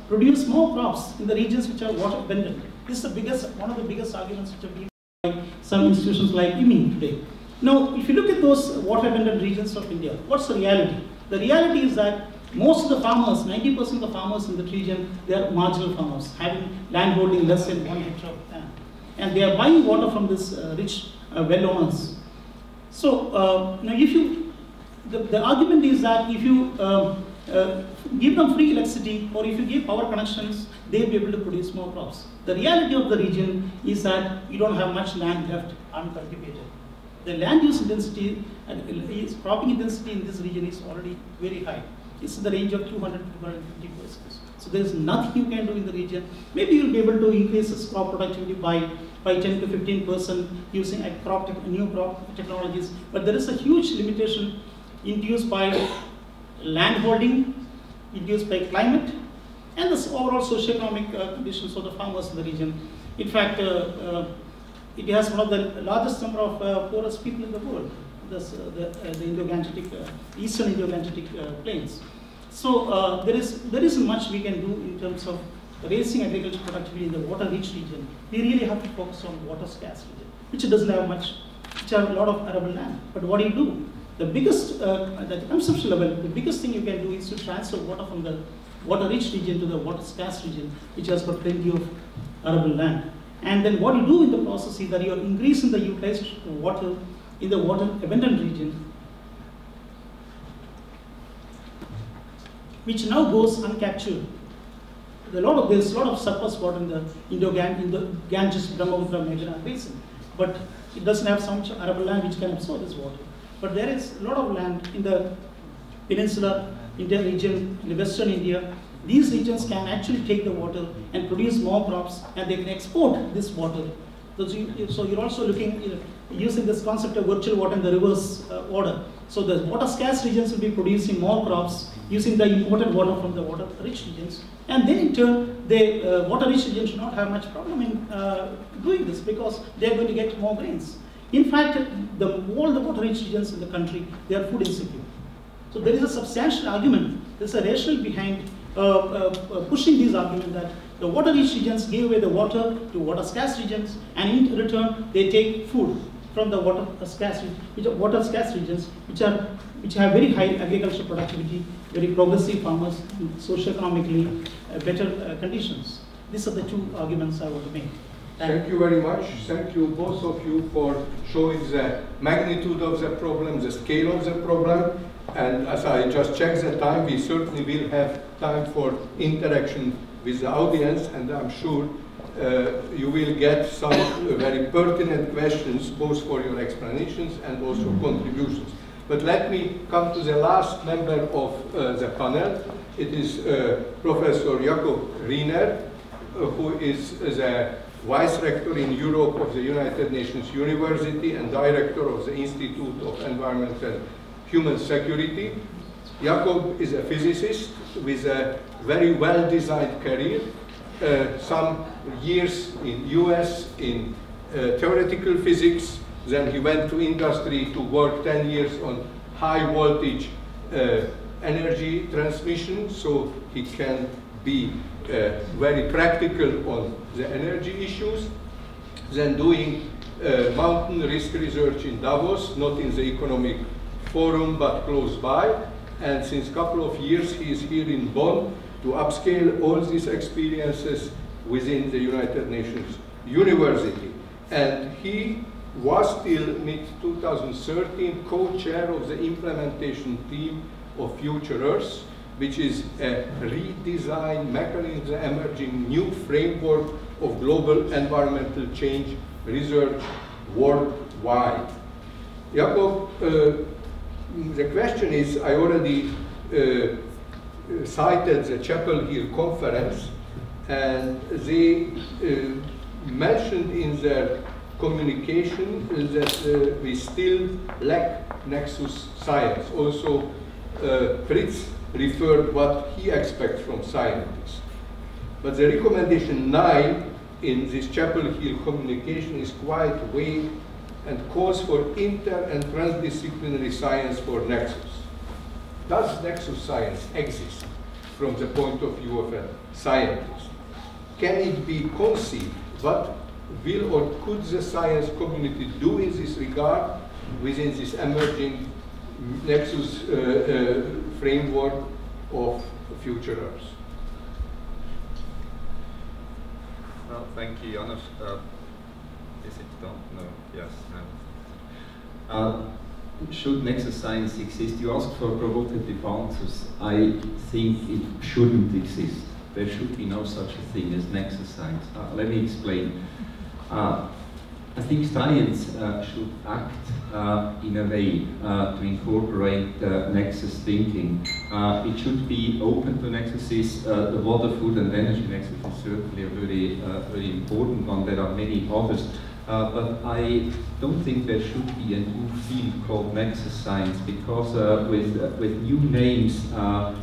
produce more crops in the regions which are water abundant? This is one of the biggest arguments which have been by some institutions like IMI today. Now, if you look at those water abundant regions of India, what's the reality? The reality is that most of the farmers, 90% of the farmers in the region, they are marginal farmers, having land holding less than 1 hectare of land. And they are buying water from this rich well owners. So, now if you the argument is that if you give them free electricity or if you give power connections, they'll be able to produce more crops. The reality of the region is that you don't have much land left uncultivated. The land use intensity and cropping intensity in this region is already very high. It's in the range of 200 to 250%. So there is nothing you can do in the region. Maybe you'll be able to increase this crop productivity by 10 to 15% using new crop technologies. But there is a huge limitation induced by land holding, induced by climate, and the overall socioeconomic conditions of the farmers in the region. In fact, it has one of the largest number of poorest people in the world, the Indo-Gangetic, Eastern Indo-Gangetic plains. So there isn't much we can do in terms of raising agricultural productivity in the water-rich region. We really have to focus on water-scarce region, which doesn't have much, which have a lot of arable land. But what do you do? The biggest, at the conceptual level, the biggest thing you can do is to transfer water from the water-rich region to the water-scarce region, which has got plenty of arable land. And then what you do in the process is that you are increasing the utilization of water in the water-abundant region, which now goes uncaptured. There's a lot of surplus water in the Indo-Ganges, Brahmaputra, Meghna basin, but it doesn't have so much arable land which can absorb this water. But there is a lot of land in the peninsular India region, in the western India. These regions can actually take the water and produce more crops, and they can export this water. So you're also looking, using this concept of virtual water in the reverse order. So the water scarce regions will be producing more crops, using the imported water from the water-rich regions. And then in turn, the water-rich regions should not have much problem in doing this because they are going to get more grains. In fact, all the water-rich regions in the country, they are food insecure. So there is a substantial argument, there is a rationale behind pushing this argument that the water-rich regions give away the water to water-scarce regions, and in return they take food from the water-scarce regions, which have very high agricultural productivity, very progressive farmers, socio-economically better conditions. These are the two arguments I want to make. Thank you very much. Thank you, both of you, for showing the magnitude of the problem, the scale of the problem. And as I just checked the time, we certainly will have time for interaction with the audience, and I'm sure you will get some very pertinent questions, both for your explanations and also contributions. But let me come to the last member of the panel. It is Professor Jakob Rhyner, who is the Vice Rector in Europe of the United Nations University and Director of the Institute of Environmental Human Security. Jakob is a physicist with a very well-designed career, some years in US in theoretical physics, then he went to industry to work 10 years on high voltage energy transmission, so he can be very practical on the energy issues. Then doing mountain risk research in Davos, not in the economic forum, but close by. And since a couple of years, he is here in Bonn to upscale all these experiences within the United Nations University. And he was till mid-2013 co-chair of the implementation team of Future Earth, which is a redesign mechanism, emerging new framework of global environmental change research worldwide. Jakob, the question is, I already cited the Chapel Hill Conference, and they mentioned in their communication that we still lack Nexus science. Also, Fritz referred what he expects from scientists. But the recommendation 9 in this Chapel Hill communication is quite vague and calls for inter and transdisciplinary science for Nexus. Does Nexus science exist from the point of view of a scientist? Can it be conceived? What will or could the science community do in this regard within this emerging Nexus framework of Future Earth? Well, thank you, Janos. Is it done? No. Yes. Should Nexus science exist? You asked for provocative answers. I think it shouldn't exist. There should be no such a thing as Nexus science. Let me explain. I think science should act in a way to incorporate Nexus thinking. It should be open to Nexuses. The water, food and energy Nexus is certainly a very important one. There are many others. But I don't think there should be a new field called Nexus science, because with new names,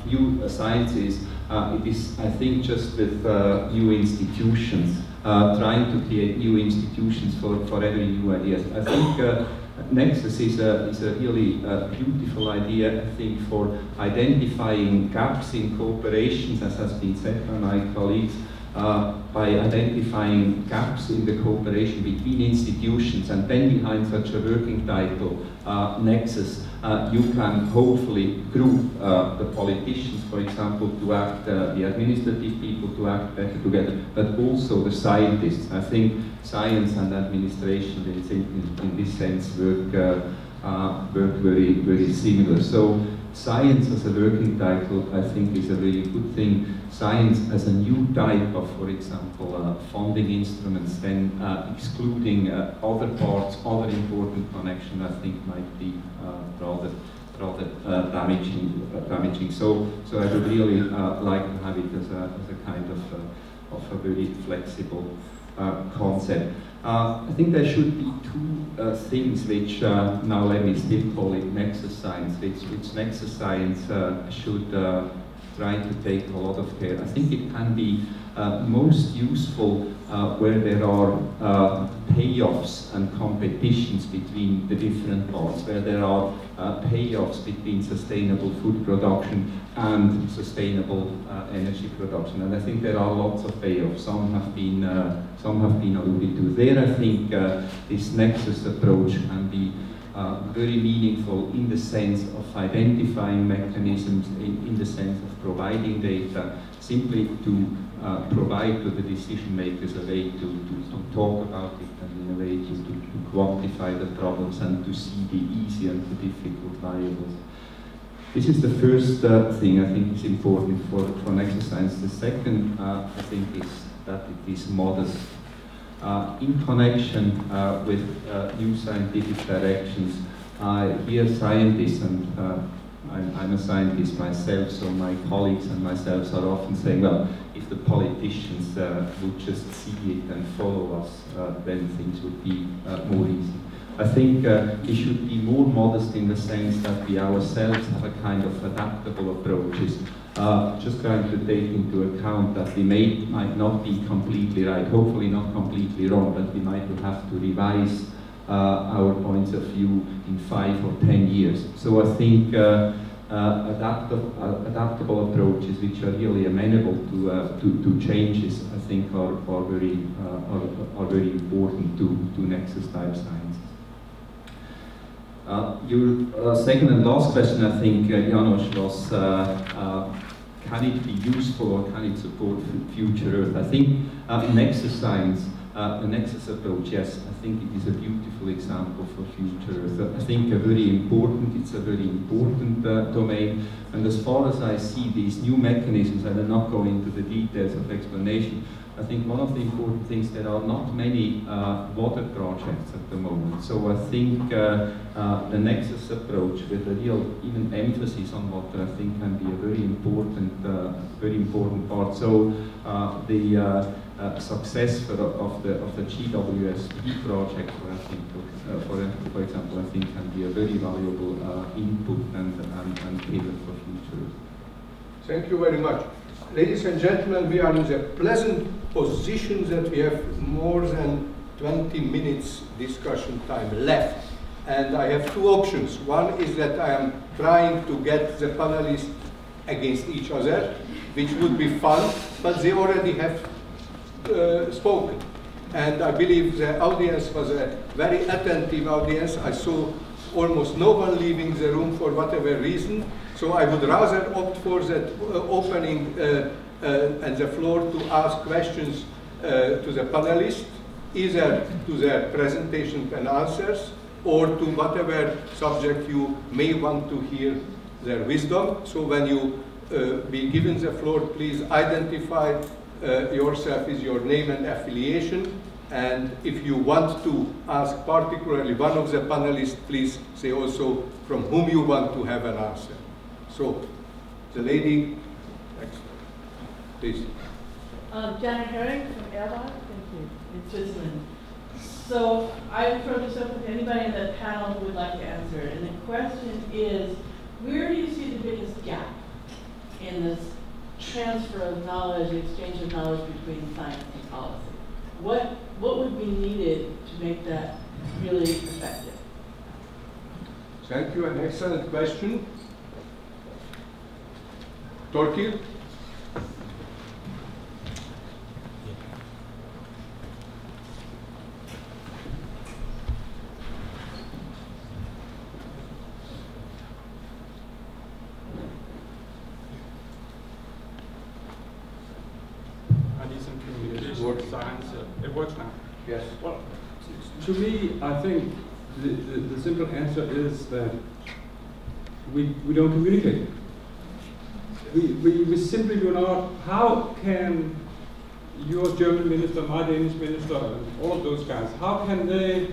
new sciences, it is, I think, just with new institutions, trying to create new institutions for every new idea. I think Nexus is a really beautiful idea, I think, for identifying gaps in cooperations, as has been said by my colleagues, by identifying gaps in the cooperation between institutions, and then behind such a working title, Nexus, you can hopefully group the politicians, for example, to act, the administrative people to act better together, but also the scientists. I think science and administration in this sense work very, very similar. So science as a working title, I think, is a really good thing. Science as a new type of, for example, funding instruments, then excluding other parts, other important connections, I think might be rather damaging. So I would really like to have it as a kind of a very flexible concept. I think there should be two things which, now let me still call it Nexus science, which Nexus science should try to take a lot of care. I think it can be most useful where there are payoffs and competitions between the different parts, where there are payoffs between sustainable food production and sustainable energy production. And I think there are lots of payoffs. Some have been alluded to. There, I think this Nexus approach can be very meaningful in the sense of identifying mechanisms, in the sense of providing data, simply to provide to the decision makers a way to talk about it, and in a way to quantify the problems and to see the easy and the difficult variables. This is the first thing I think is important for Nexus science. The second, I think, is that it is modest. In connection with new scientific directions, I hear scientists, and I'm a scientist myself, so my colleagues and myself are often saying, well, if the politicians would just see it and follow us, then things would be more easy. I think we should be more modest in the sense that we ourselves have a kind of adaptable approaches, just trying to take into account that we might not be completely right, hopefully not completely wrong, but we might have to revise our points of view in 5 or 10 years. So I think adaptable approaches which are really amenable to changes, I think, are very important to Nexus type science. Your second and last question, I think, Janos, was can it be useful or can it support future Earth? I think Nexus science, the Nexus approach, yes, I think it is a beautiful example for future Earth. I think it's a very important domain, and as far as I see these new mechanisms, I will not go into the details of explanation. I think one of the important things, there are not many water projects at the moment. So I think the Nexus approach with a real even emphasis on water, I think, can be a very important part. So the success of the GWSP project, for example, I think can be a very valuable input and pivot for future. Thank you very much. Ladies and gentlemen, we are in the pleasant position that we have more than 20 minutes discussion time left. And I have two options. One is that I am trying to get the panelists against each other, which would be fun, but they already have spoken. And I believe the audience was a very attentive audience. I saw almost no one leaving the room for whatever reason. So I would rather opt for that opening and the floor to ask questions to the panelists, either to their presentation and answers, or to whatever subject you may want to hear their wisdom. So when you be given the floor, please identify yourself with your name and affiliation. And if you want to ask particularly one of the panelists, please say also from whom you want to have an answer. So, the lady next, please. Janet Herring from Erlangen, thank you, in Switzerland. So I throw this up with anybody in the panel who would like to answer. And the question is, where do you see the biggest gap in this transfer of knowledge, exchange of knowledge between science and policy? What would be needed to make that really effective? Thank you, an excellent question. Torkil? Science, it works now. Yes. Well, to me, I think the simple answer is that we don't communicate. We simply do not. How can your German minister, my Danish minister, and all of those guys, how can they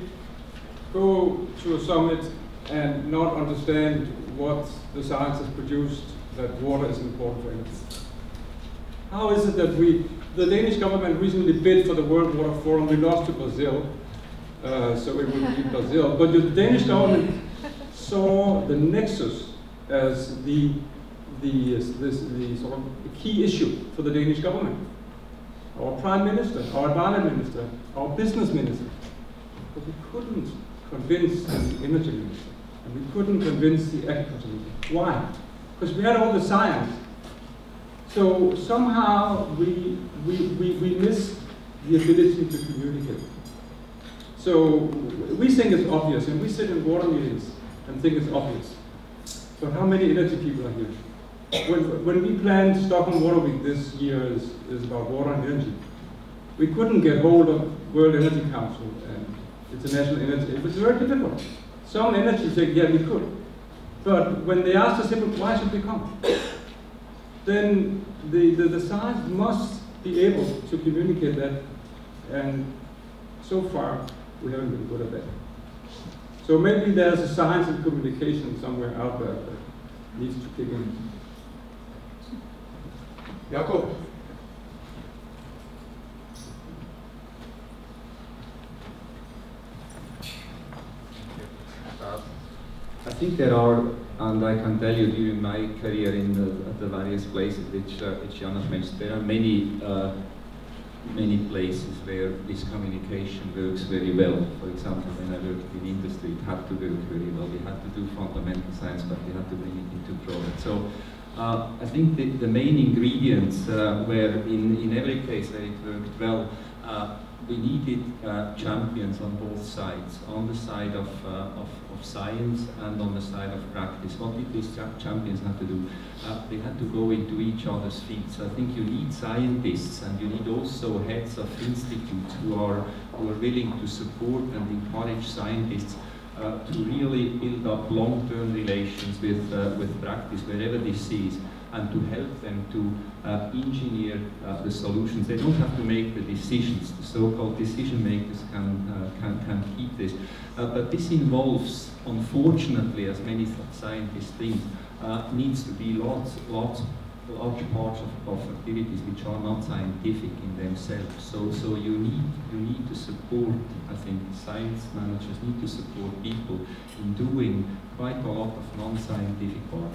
go to a summit and not understand what the science has produced, that water is important for energy? How is it that we the Danish government recently bid for the World Water Forum. We lost to Brazil, so it would be Brazil. But the Danish government saw the Nexus as the sort of the key issue for the Danish government. Our Prime Minister, our Environment Minister, our Business Minister. But we couldn't convince the Energy Minister, and we couldn't convince the Agriculture Minister. Why? Because we had all the science. So somehow we miss the ability to communicate. So we think it's obvious, and we sit in water meetings and think it's obvious. But how many energy people are here? When we planned Stockholm Water Week this year is about water and energy. We couldn't get hold of World Energy Council and International Energy. It was very difficult. Some energy said, yeah, we could. But when they asked us, why should we come? Then the science must be able to communicate that. And so far, we haven't been good at that. So maybe there's a science and communication somewhere out there that needs to kick in. Jakob. I think there are, and I can tell you during my career at the various places which Janos mentioned, there are many places where this communication works very well. For example, when I worked in industry, it had to work very well. We had to do fundamental science, but we had to bring it into product. So I think the main ingredients were in every case where it worked well, we needed champions on both sides, on the side of science and on the side of practice. What did these champions have to do? They had to go into each other's fields. I think you need scientists, and you need also heads of institutes who are willing to support and encourage scientists to really build up long-term relations with practice wherever this is, and to help them to engineer the solutions. They don't have to make the decisions. The so-called decision makers can keep this. But this involves, unfortunately, as many scientists think, needs to be large parts of activities which are not scientific in themselves. So you need to support, I think, science managers need to support people in doing quite a lot of non-scientific work.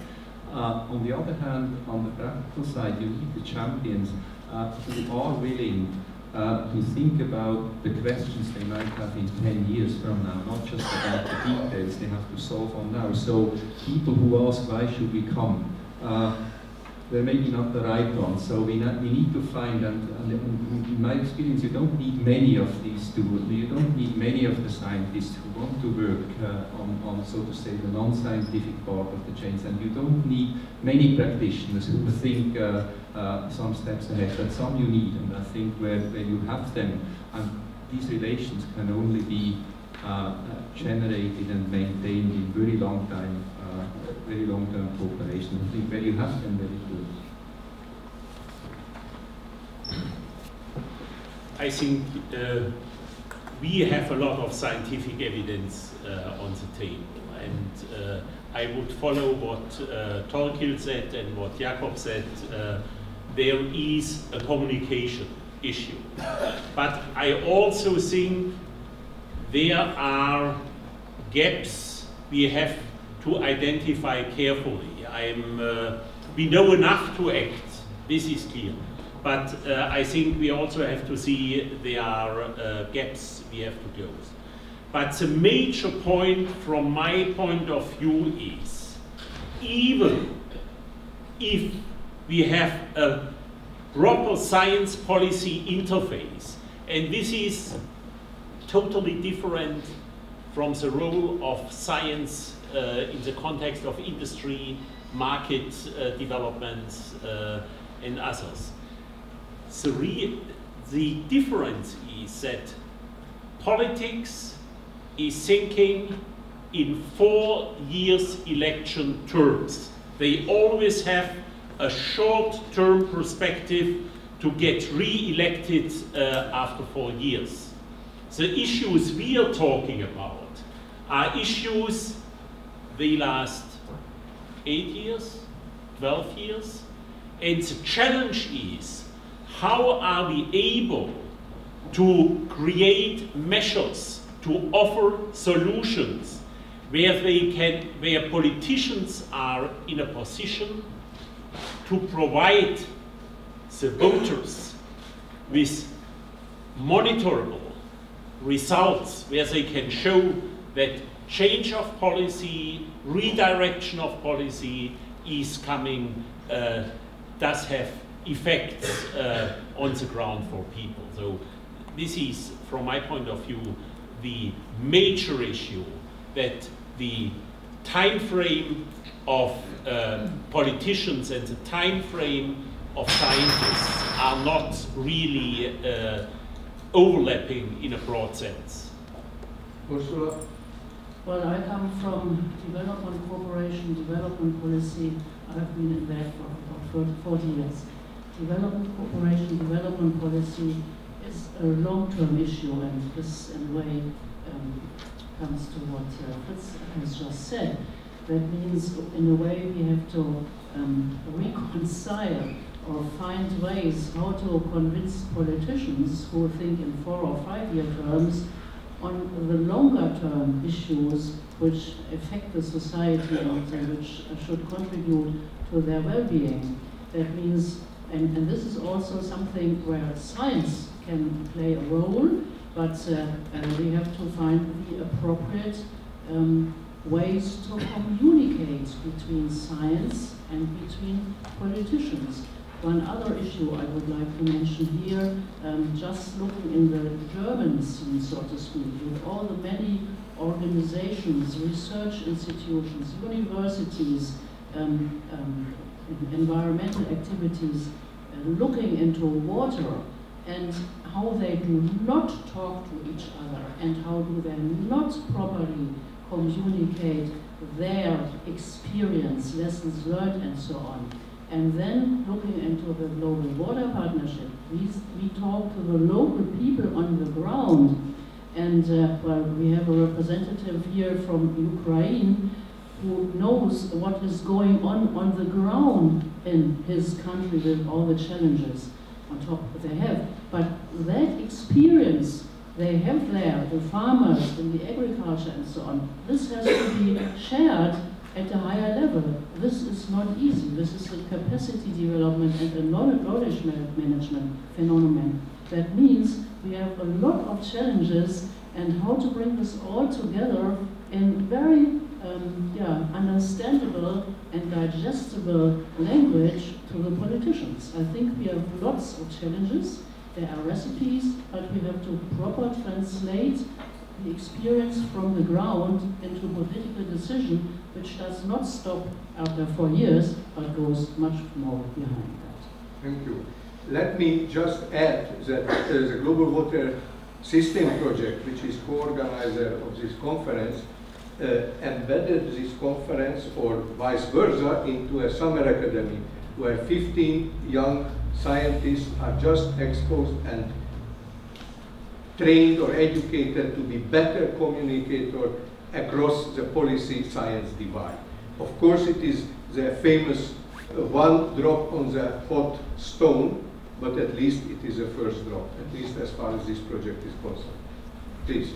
On the other hand, on the practical side, you need the champions who are willing to think about the questions they might have in 10 years from now, not just about the details they have to solve on now. So people who ask, why should we come? They're maybe not the right ones. So we need to find, and in my experience, you don't need many of these tools. You don't need many of the scientists who want to work on, so to say, the non-scientific part of the chains, and you don't need many practitioners who think some steps ahead, but some you need, and I think where you have them, and these relations can only be generated and maintained in very long time, very long-term cooperation. I think where you have them, very good. I think we have a lot of scientific evidence on the table, and I would follow what Torkil said and what Jakob said. There is a communication issue, but I also think there are gaps we have to identify carefully. We know enough to act, this is clear. But I think we also have to see there are gaps we have to close. But the major point from my point of view is, even if we have a proper science policy interface, and this is totally different from the role of science in the context of industry, market developments, and others. The difference is that politics is thinking in 4 years election terms. They always have a short-term perspective to get re-elected after 4 years. The issues we are talking about are issues they last 8 years, 12 years, and the challenge is how are we able to create measures, to offer solutions where politicians are in a position to provide the voters with monitorable results, where they can show that change of policy, redirection of policy is coming, does have effects on the ground for people. So this is, from my point of view, the major issue, that the time frame of politicians and the time frame of scientists are not really overlapping in a broad sense. Ursula? Well, I come from development cooperation, development policy. I've been in that for about 40 years. Development cooperation, development policy is a long-term issue, and this, in a way, comes to what Fritz has just said. That means, in a way, we have to reconcile or find ways how to convince politicians who think in 4 or 5 year terms on the longer term issues which affect the society and which should contribute to their well-being. That means, and this is also something where science can play a role, but we have to find the appropriate ways to communicate between science and between politicians. One other issue I would like to mention here, just looking in the German scene, so to speak, with all the many organizations, research institutions, universities, environmental activities, looking into water and how they do not talk to each other and how do they not properly communicate their experience, lessons learned and so on. And then looking into the Global Water Partnership, we talk to the local people on the ground. And well, we have a representative here from Ukraine who knows what is going on the ground in his country with all the challenges on top that they have. But that experience they have there, the farmers in the agriculture and so on, this has to be shared at a higher level. This is not easy. This is a capacity development and a knowledge management phenomenon. That means we have a lot of challenges, and how to bring this all together in very understandable and digestible language to the politicians. I think we have lots of challenges. There are recipes, but we have to properly translate the experience from the ground into political decision, which does not stop after 4 years, but goes much more behind that. Thank you. Let me just add that the Global Water System Project, which is co-organizer of this conference, embedded this conference, or vice versa, into a summer academy, where 15 young scientists are just exposed and trained or educated to be better communicator across the policy science divide. Of course, it is the famous one drop on the hot stone, but at least it is a first drop, at least as far as this project is concerned. Please.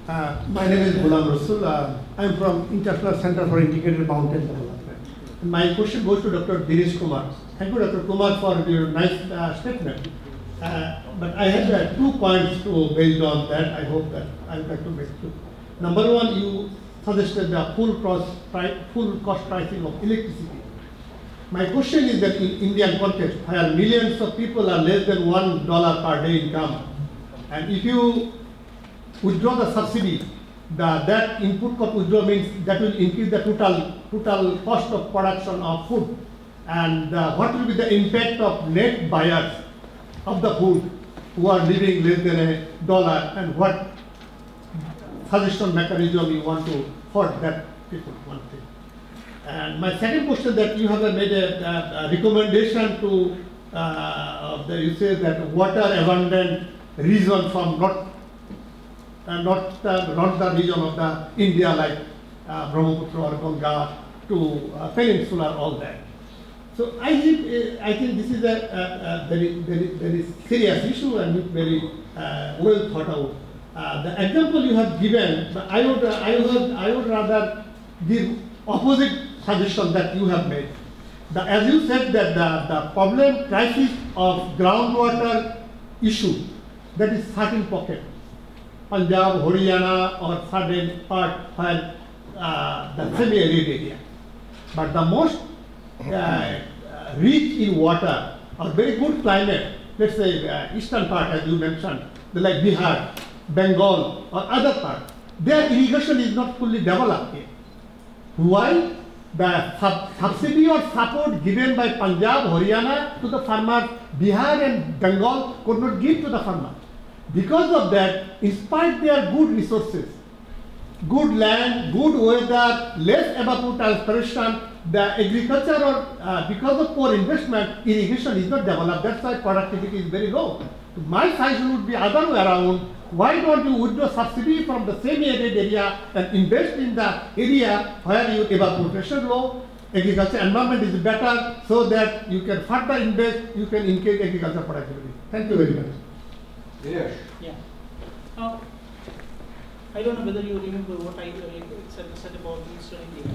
My name is Ursula. I am from International Center for Integrated Mountain Development. My question goes to Dr. Dinesh Kumar. Thank you, Dr. Kumar, for your nice statement. But I had 2 points based on that. I hope that I would like to make two. Number one, you suggested the full cost pricing of electricity. My question is that in Indian context, where millions of people are less than $1 per day income, and if you withdraw the subsidy, that input cost withdrawal means that will increase the total cost of production of food. And what will be the impact of net buyers of the food who are living less than $1, and what suggestion mechanism you want to for that people, one thing. And my second question, that you have made a recommendation to you say that water abundant region from not not the region of the India like Brahmaputra or Ganga to peninsular, all that. So I think this is a very serious issue and very well thought out. The example you have given, but I would rather give opposite suggestion that you have made. As you said that the problem crisis of groundwater issue, that is certain pocket, Punjab, Haryana or certain part where the semi-arid area. But the most rich in water or very good climate, let's say eastern part as you mentioned, like Bihar, Bengal or other part, their irrigation is not fully developed yet. Why? The subsidy or support given by Punjab, Haryana to the farmers, Bihar and Bengal could not give to the farmer. Because of that, in spite their good resources, good land, good weather, less evapotranspiration, the agriculture or because of poor investment, irrigation is not developed. That's why productivity is very low. My suggestion would be other way around. Why don't you withdraw subsidy from the semi-arid area and invest in the area where your evaporation low, agriculture environment is better, so that you can further invest, you can increase agriculture productivity. Thank you very much. Dinesh. Yeah. I don't know whether you remember what I said about Eastern India.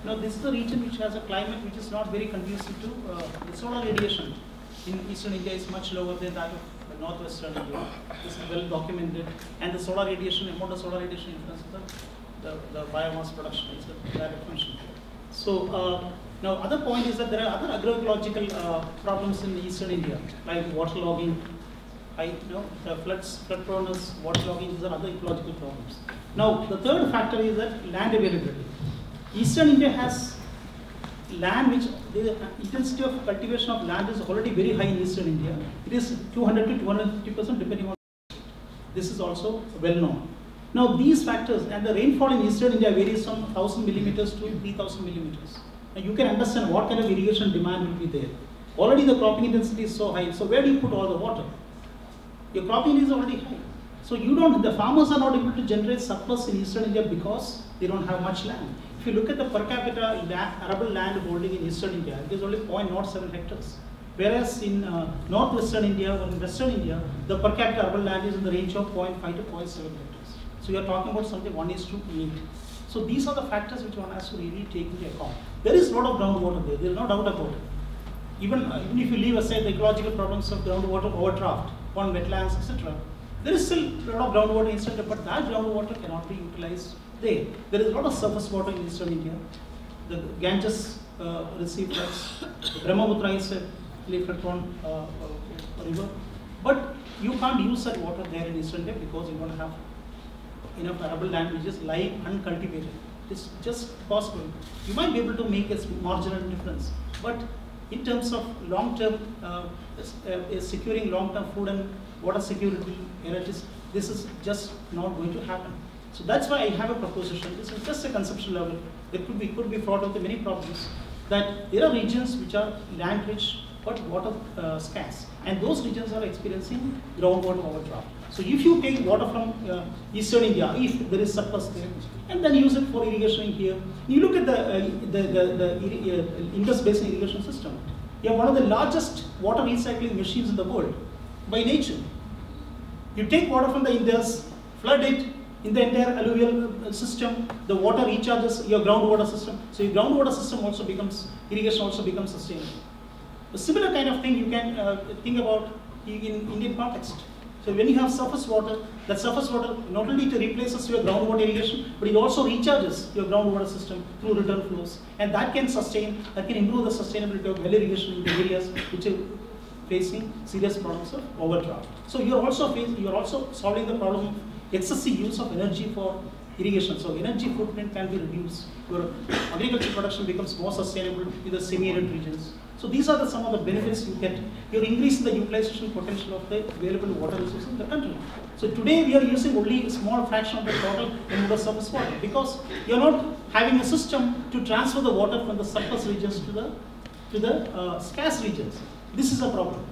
Now, this is the region which has a climate which is not very conducive to the solar radiation. In Eastern India is much lower than that of northwestern India. This is well documented, and the solar radiation, amount of solar radiation influences the biomass production. It's a direct function. So now, other point is that there are other agroecological problems in Eastern India, like waterlogging, the flood proneness, waterlogging. These are other ecological problems. Now, the third factor is that land availability. Eastern India has land which the intensity of cultivation of land is already very high in Eastern India. It is 200 to 250% depending on. This is also well known. Now these factors and the rainfall in Eastern India varies from 1000 millimeters to 3000 millimeters. Now you can understand what kind of irrigation demand will be there. Already the cropping intensity is so high. So where do you put all the water? Your cropping is already high. So the farmers are not able to generate surplus in Eastern India because they don't have much land. If you look at the per capita arable land holding in Eastern India, it is only 0.07 hectares. Whereas in northwestern India or in western India, the per capita arable land is in the range of 0.5 to 0.7 hectares. So you are talking about something 1:8. So these are the factors which one has to really take into account. There is a lot of groundwater there. There is no doubt about it. Even if you leave aside the ecological problems of groundwater overdraft on wetlands, etc., there is still a lot of groundwater in Eastern India, but that groundwater cannot be utilized there. There is a lot of surface water in Eastern India. The Ganges receive floods. The Brahmaputra is a flood-prone river, but you can't use that water there in Eastern India because you don't have enough arable land which is lying uncultivated. It's just possible. You might be able to make a marginal difference, but in terms of long-term securing long-term food and water security, this is just not going to happen. So that's why I have a proposition. This is just a conceptual level. It could be fraught with many problems. That there are regions which are land rich but water scarce, and those regions are experiencing groundwater overdraft. So if you take water from Eastern India, if there is surplus there, and then use it for irrigation here, you look at the Indus Basin irrigation system. You have one of the largest water recycling machines in the world by nature. You take water from the Indus, flood it in the entire alluvial system, the water recharges your groundwater system. So your groundwater system also becomes, irrigation also becomes sustainable. A similar kind of thing you can think about in Indian context. So when you have surface water, that surface water not only it replaces your groundwater irrigation, but it also recharges your groundwater system through return flows. And that can sustain, that can improve the sustainability of well irrigation in the areas which are facing serious problems of overdraft. So you are also solving the problem of excessive use of energy for irrigation. So energy footprint can be reduced. Your agricultural production becomes more sustainable in the semi-arid regions. So these are some of the benefits you get. You're increasing the utilization potential of the available water resources in the country. So today we are using only a small fraction of the total amount of surface water because you're not having a system to transfer the water from the surplus regions to the scarce regions. This is a problem.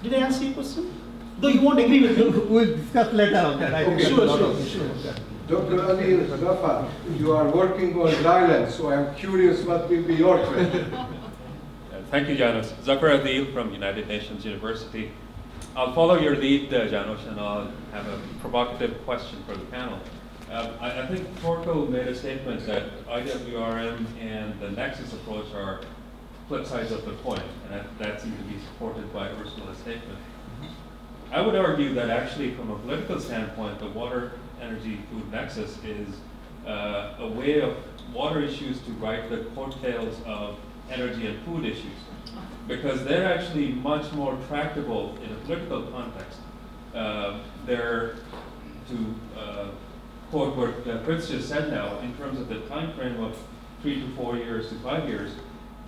Did I answer your question? though you won't agree with me. We'll discuss later on that. I think Okay, there's a lot sure. of issues on that. Dr. Ali Rafa, you are working on dryland, so I'm curious what will be your question. Thank you, Janos. Zakir Adil from United Nations University. I'll follow your lead, Janos, and I'll have a provocative question for the panel. I think Torkil made a statement that IWRM and the Nexus approach are flip sides of the coin, and that seemed to be supported by Ursula's statement. I would argue that actually, from a political standpoint, the water, energy, food nexus is a way of water issues to ride the coattails of energy and food issues, because they're actually much more tractable in a political context. They're, to quote what Fritz just said now, in terms of the time frame of 3 to 4 years to 5 years,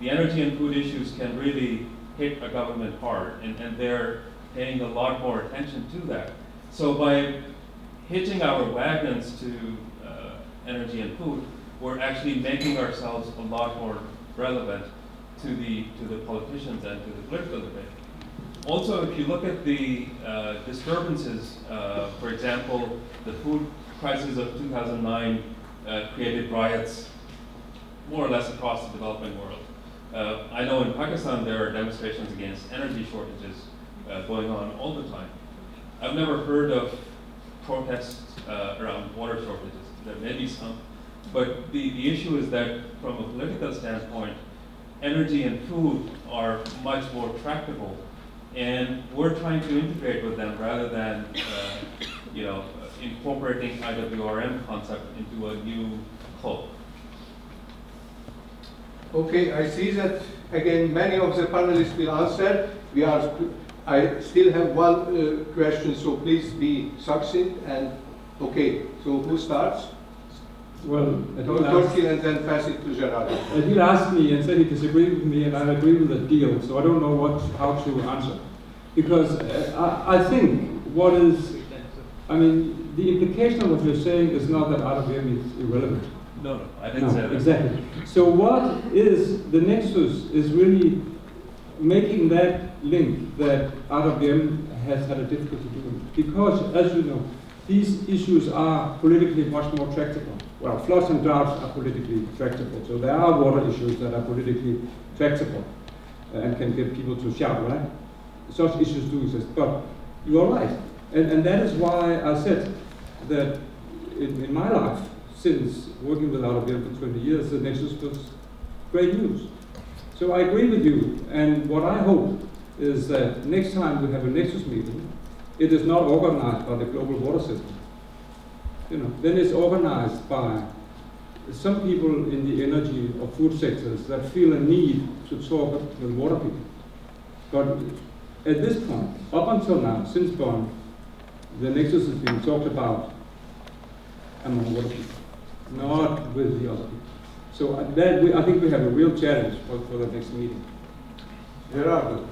the energy and food issues can really hit a government hard, and they're paying a lot more attention to that. So by hitching our wagons to energy and food, we're actually making ourselves a lot more relevant to the politicians and to the political debate. Also, if you look at the disturbances, for example, the food crisis of 2009 created riots more or less across the developing world. I know in Pakistan there are demonstrations against energy shortages going on all the time. I've never heard of protests around water shortages. There may be some, but the issue is that from a political standpoint, energy and food are much more tractable, and we're trying to integrate with them rather than incorporating IWRM concept into a new cloak. Okay, I see that again many of the panelists will answer. I still have one question, so please be succinct and okay. So who starts? Well, Torkil, and then pass it to Geraldo. Adil asked me and said he disagreed with me, and I agree with the deal. So I don't know how to answer, because I think the implication of what you're saying is not that RWM is irrelevant. No, I didn't say that. Exactly. So what is the Nexus is really making that link that RWM has had a difficulty doing. Because, as you know, these issues are politically much more tractable. Well, floods and droughts are politically tractable. So there are water issues that are politically tractable and can get people to shout, right? Such issues do exist. But you are right. And that is why I said that in my life, since working with RWM for 20 years, the Nexus was great news. So I agree with you, and what I hope is that next time we have a Nexus meeting, it is not organized by the global water system. Then it's organized by some people in the energy or food sectors that feel a need to talk with water people. But at this point, up until now, since Bonn, the Nexus has been talked about among water people, not with the other people. So I think we have a real challenge for the next meeting. Geraldo.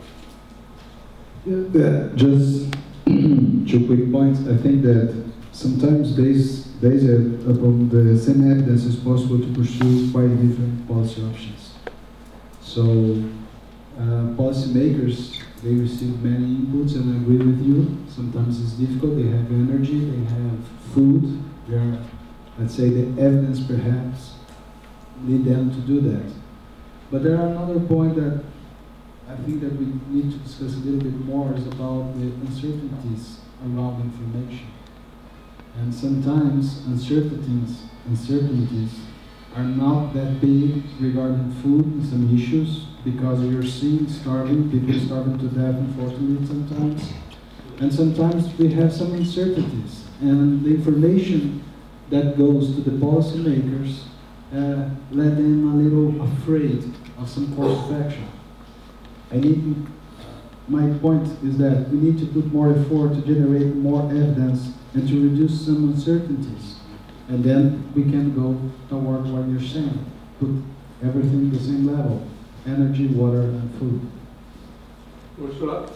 Just 2 quick points. I think that sometimes based upon the same evidence it's possible to pursue quite different policy options. So policymakers, they receive many inputs, and I agree with you. Sometimes it's difficult. They have energy, they have food. Let's say the evidence perhaps lead them to do that. But there are another point that I think that we need to discuss a little bit more is about the uncertainties around information. And sometimes uncertainties are not that big regarding food and some issues, because we are seeing people starving to death, unfortunately, sometimes. And sometimes we have some uncertainties. And the information that goes to the policymakers let them a little afraid of some course of action. My point is that we need to put more effort to generate more evidence and to reduce some uncertainties. And then we can go toward what you're saying. Put everything at the same level: energy, water, and food. Ursula?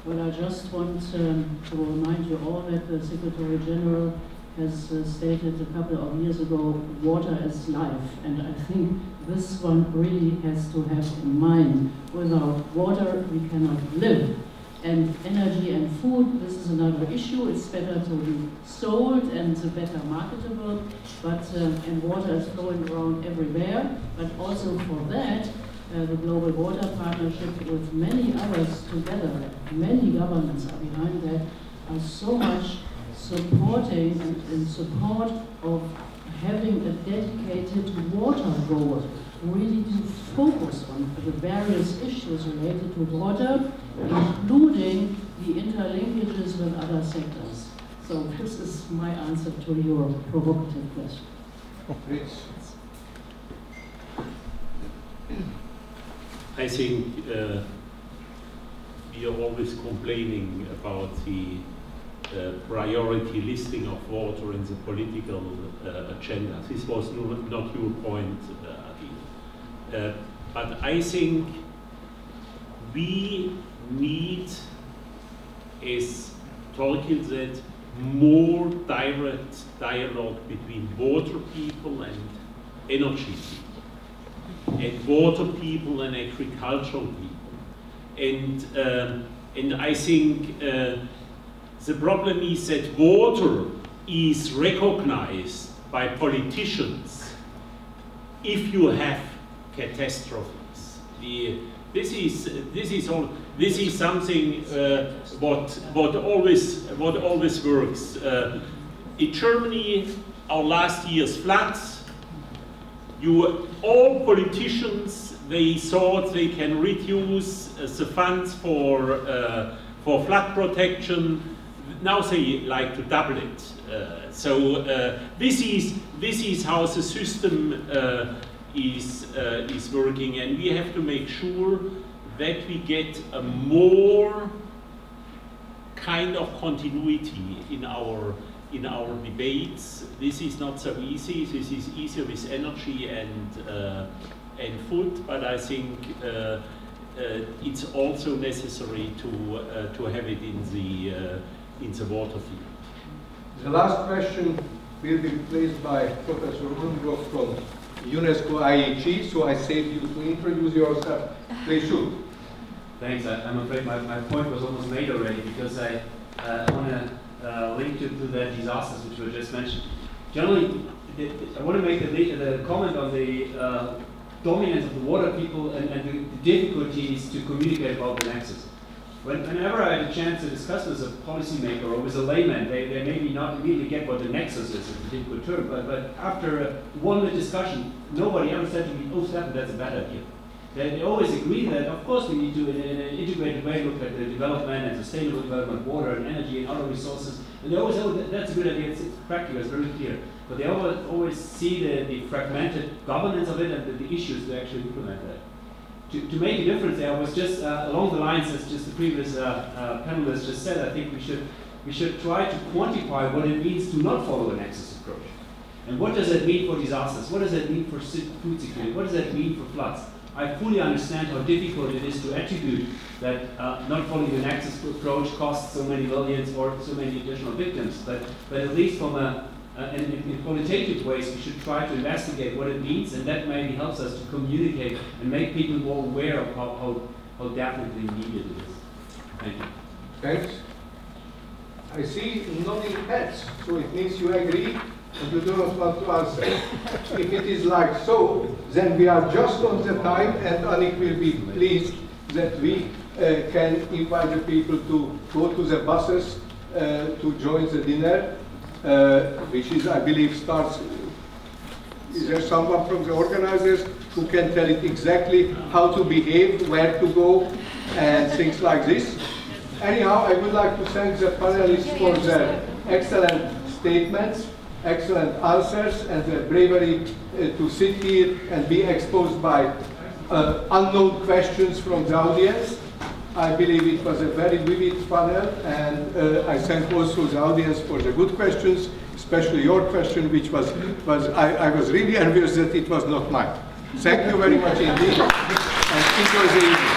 Well, I just want to remind you all that the Secretary General has stated a couple of years ago, water is life. And I think this one really has to have in mind. Without water, we cannot live. And energy and food, this is another issue. It's better to be sold and better marketable, but and water is flowing around everywhere. But also for that, the Global Water Partnership with many others together, many governments are behind that, are so much supporting and in support of having a dedicated water goal, really to focus on the various issues related to water, including the interlinkages with other sectors. So this is my answer to your provocative question. Fritz. I think we are always complaining about the priority listing of water in the political agenda. This was not your point, Adil. But I think we need, as Torkil said, more direct dialogue between water people and energy people, and water people and agricultural people. And I think the problem is that water is recognized by politicians if you have catastrophes. This is something what always works. In Germany, our last year's floods, all politicians, they thought they can reduce the funds for flood protection. Now they like to double it. So this is how the system is working, and we have to make sure that we get a more kind of continuity in our debates. This is not so easy. This is easier with energy and food, but I think it's also necessary to have it in the water field. The last question will be placed by Professor Rundrock from UNESCO IEG, so I save you to introduce yourself. Please shoot. Thanks. I'm afraid my point was almost made already, because I want to link to the disasters which were just mentioned. Generally, I want to make the comment on the dominance of the water people and the difficulties to communicate about the Nexus. Whenever I had a chance to discuss with a policymaker or with a layman, they maybe not immediately get what the Nexus is, a particular term, but after one discussion, nobody ever said to me, oh, Stefan, that's a bad idea. They always agree that, of course, we need to, in an integrated way, look at the development and sustainable development, water and energy and other resources. And they always say, oh, that's a good idea, it's practical, it's very clear. But they always see the fragmented governance of it and the issues to actually implement that. To make a difference there, I was just along the lines as just the previous panelists just said, I think we should try to quantify what it means to not follow a Nexus approach. And what does that mean for disasters? What does that mean for food security? What does that mean for floods? I fully understand how difficult it is to attribute that not following the Nexus approach costs so many millions or so many additional victims. But at least from in qualitative ways, we should try to investigate what it means, and that maybe helps us to communicate and make people more aware of how definitely needed it is. Thank you. Thanks. I see nodding heads, so it means you agree and you do not want to answer. If it is like so, then we are just on the time, and Annick will be pleased that we can invite the people to go to the buses to join the dinner. Which is, I believe, starts. Is there someone from the organizers who can tell it exactly how to behave, where to go, and things like this? Anyhow, I would like to thank the panelists for their excellent statements, excellent answers, and their bravery to sit here and be exposed by unknown questions from the audience. I believe it was a very vivid panel, and I thank also the audience for the good questions, especially your question, which was I was really envious that it was not mine. Thank you very much indeed, and enjoy the evening.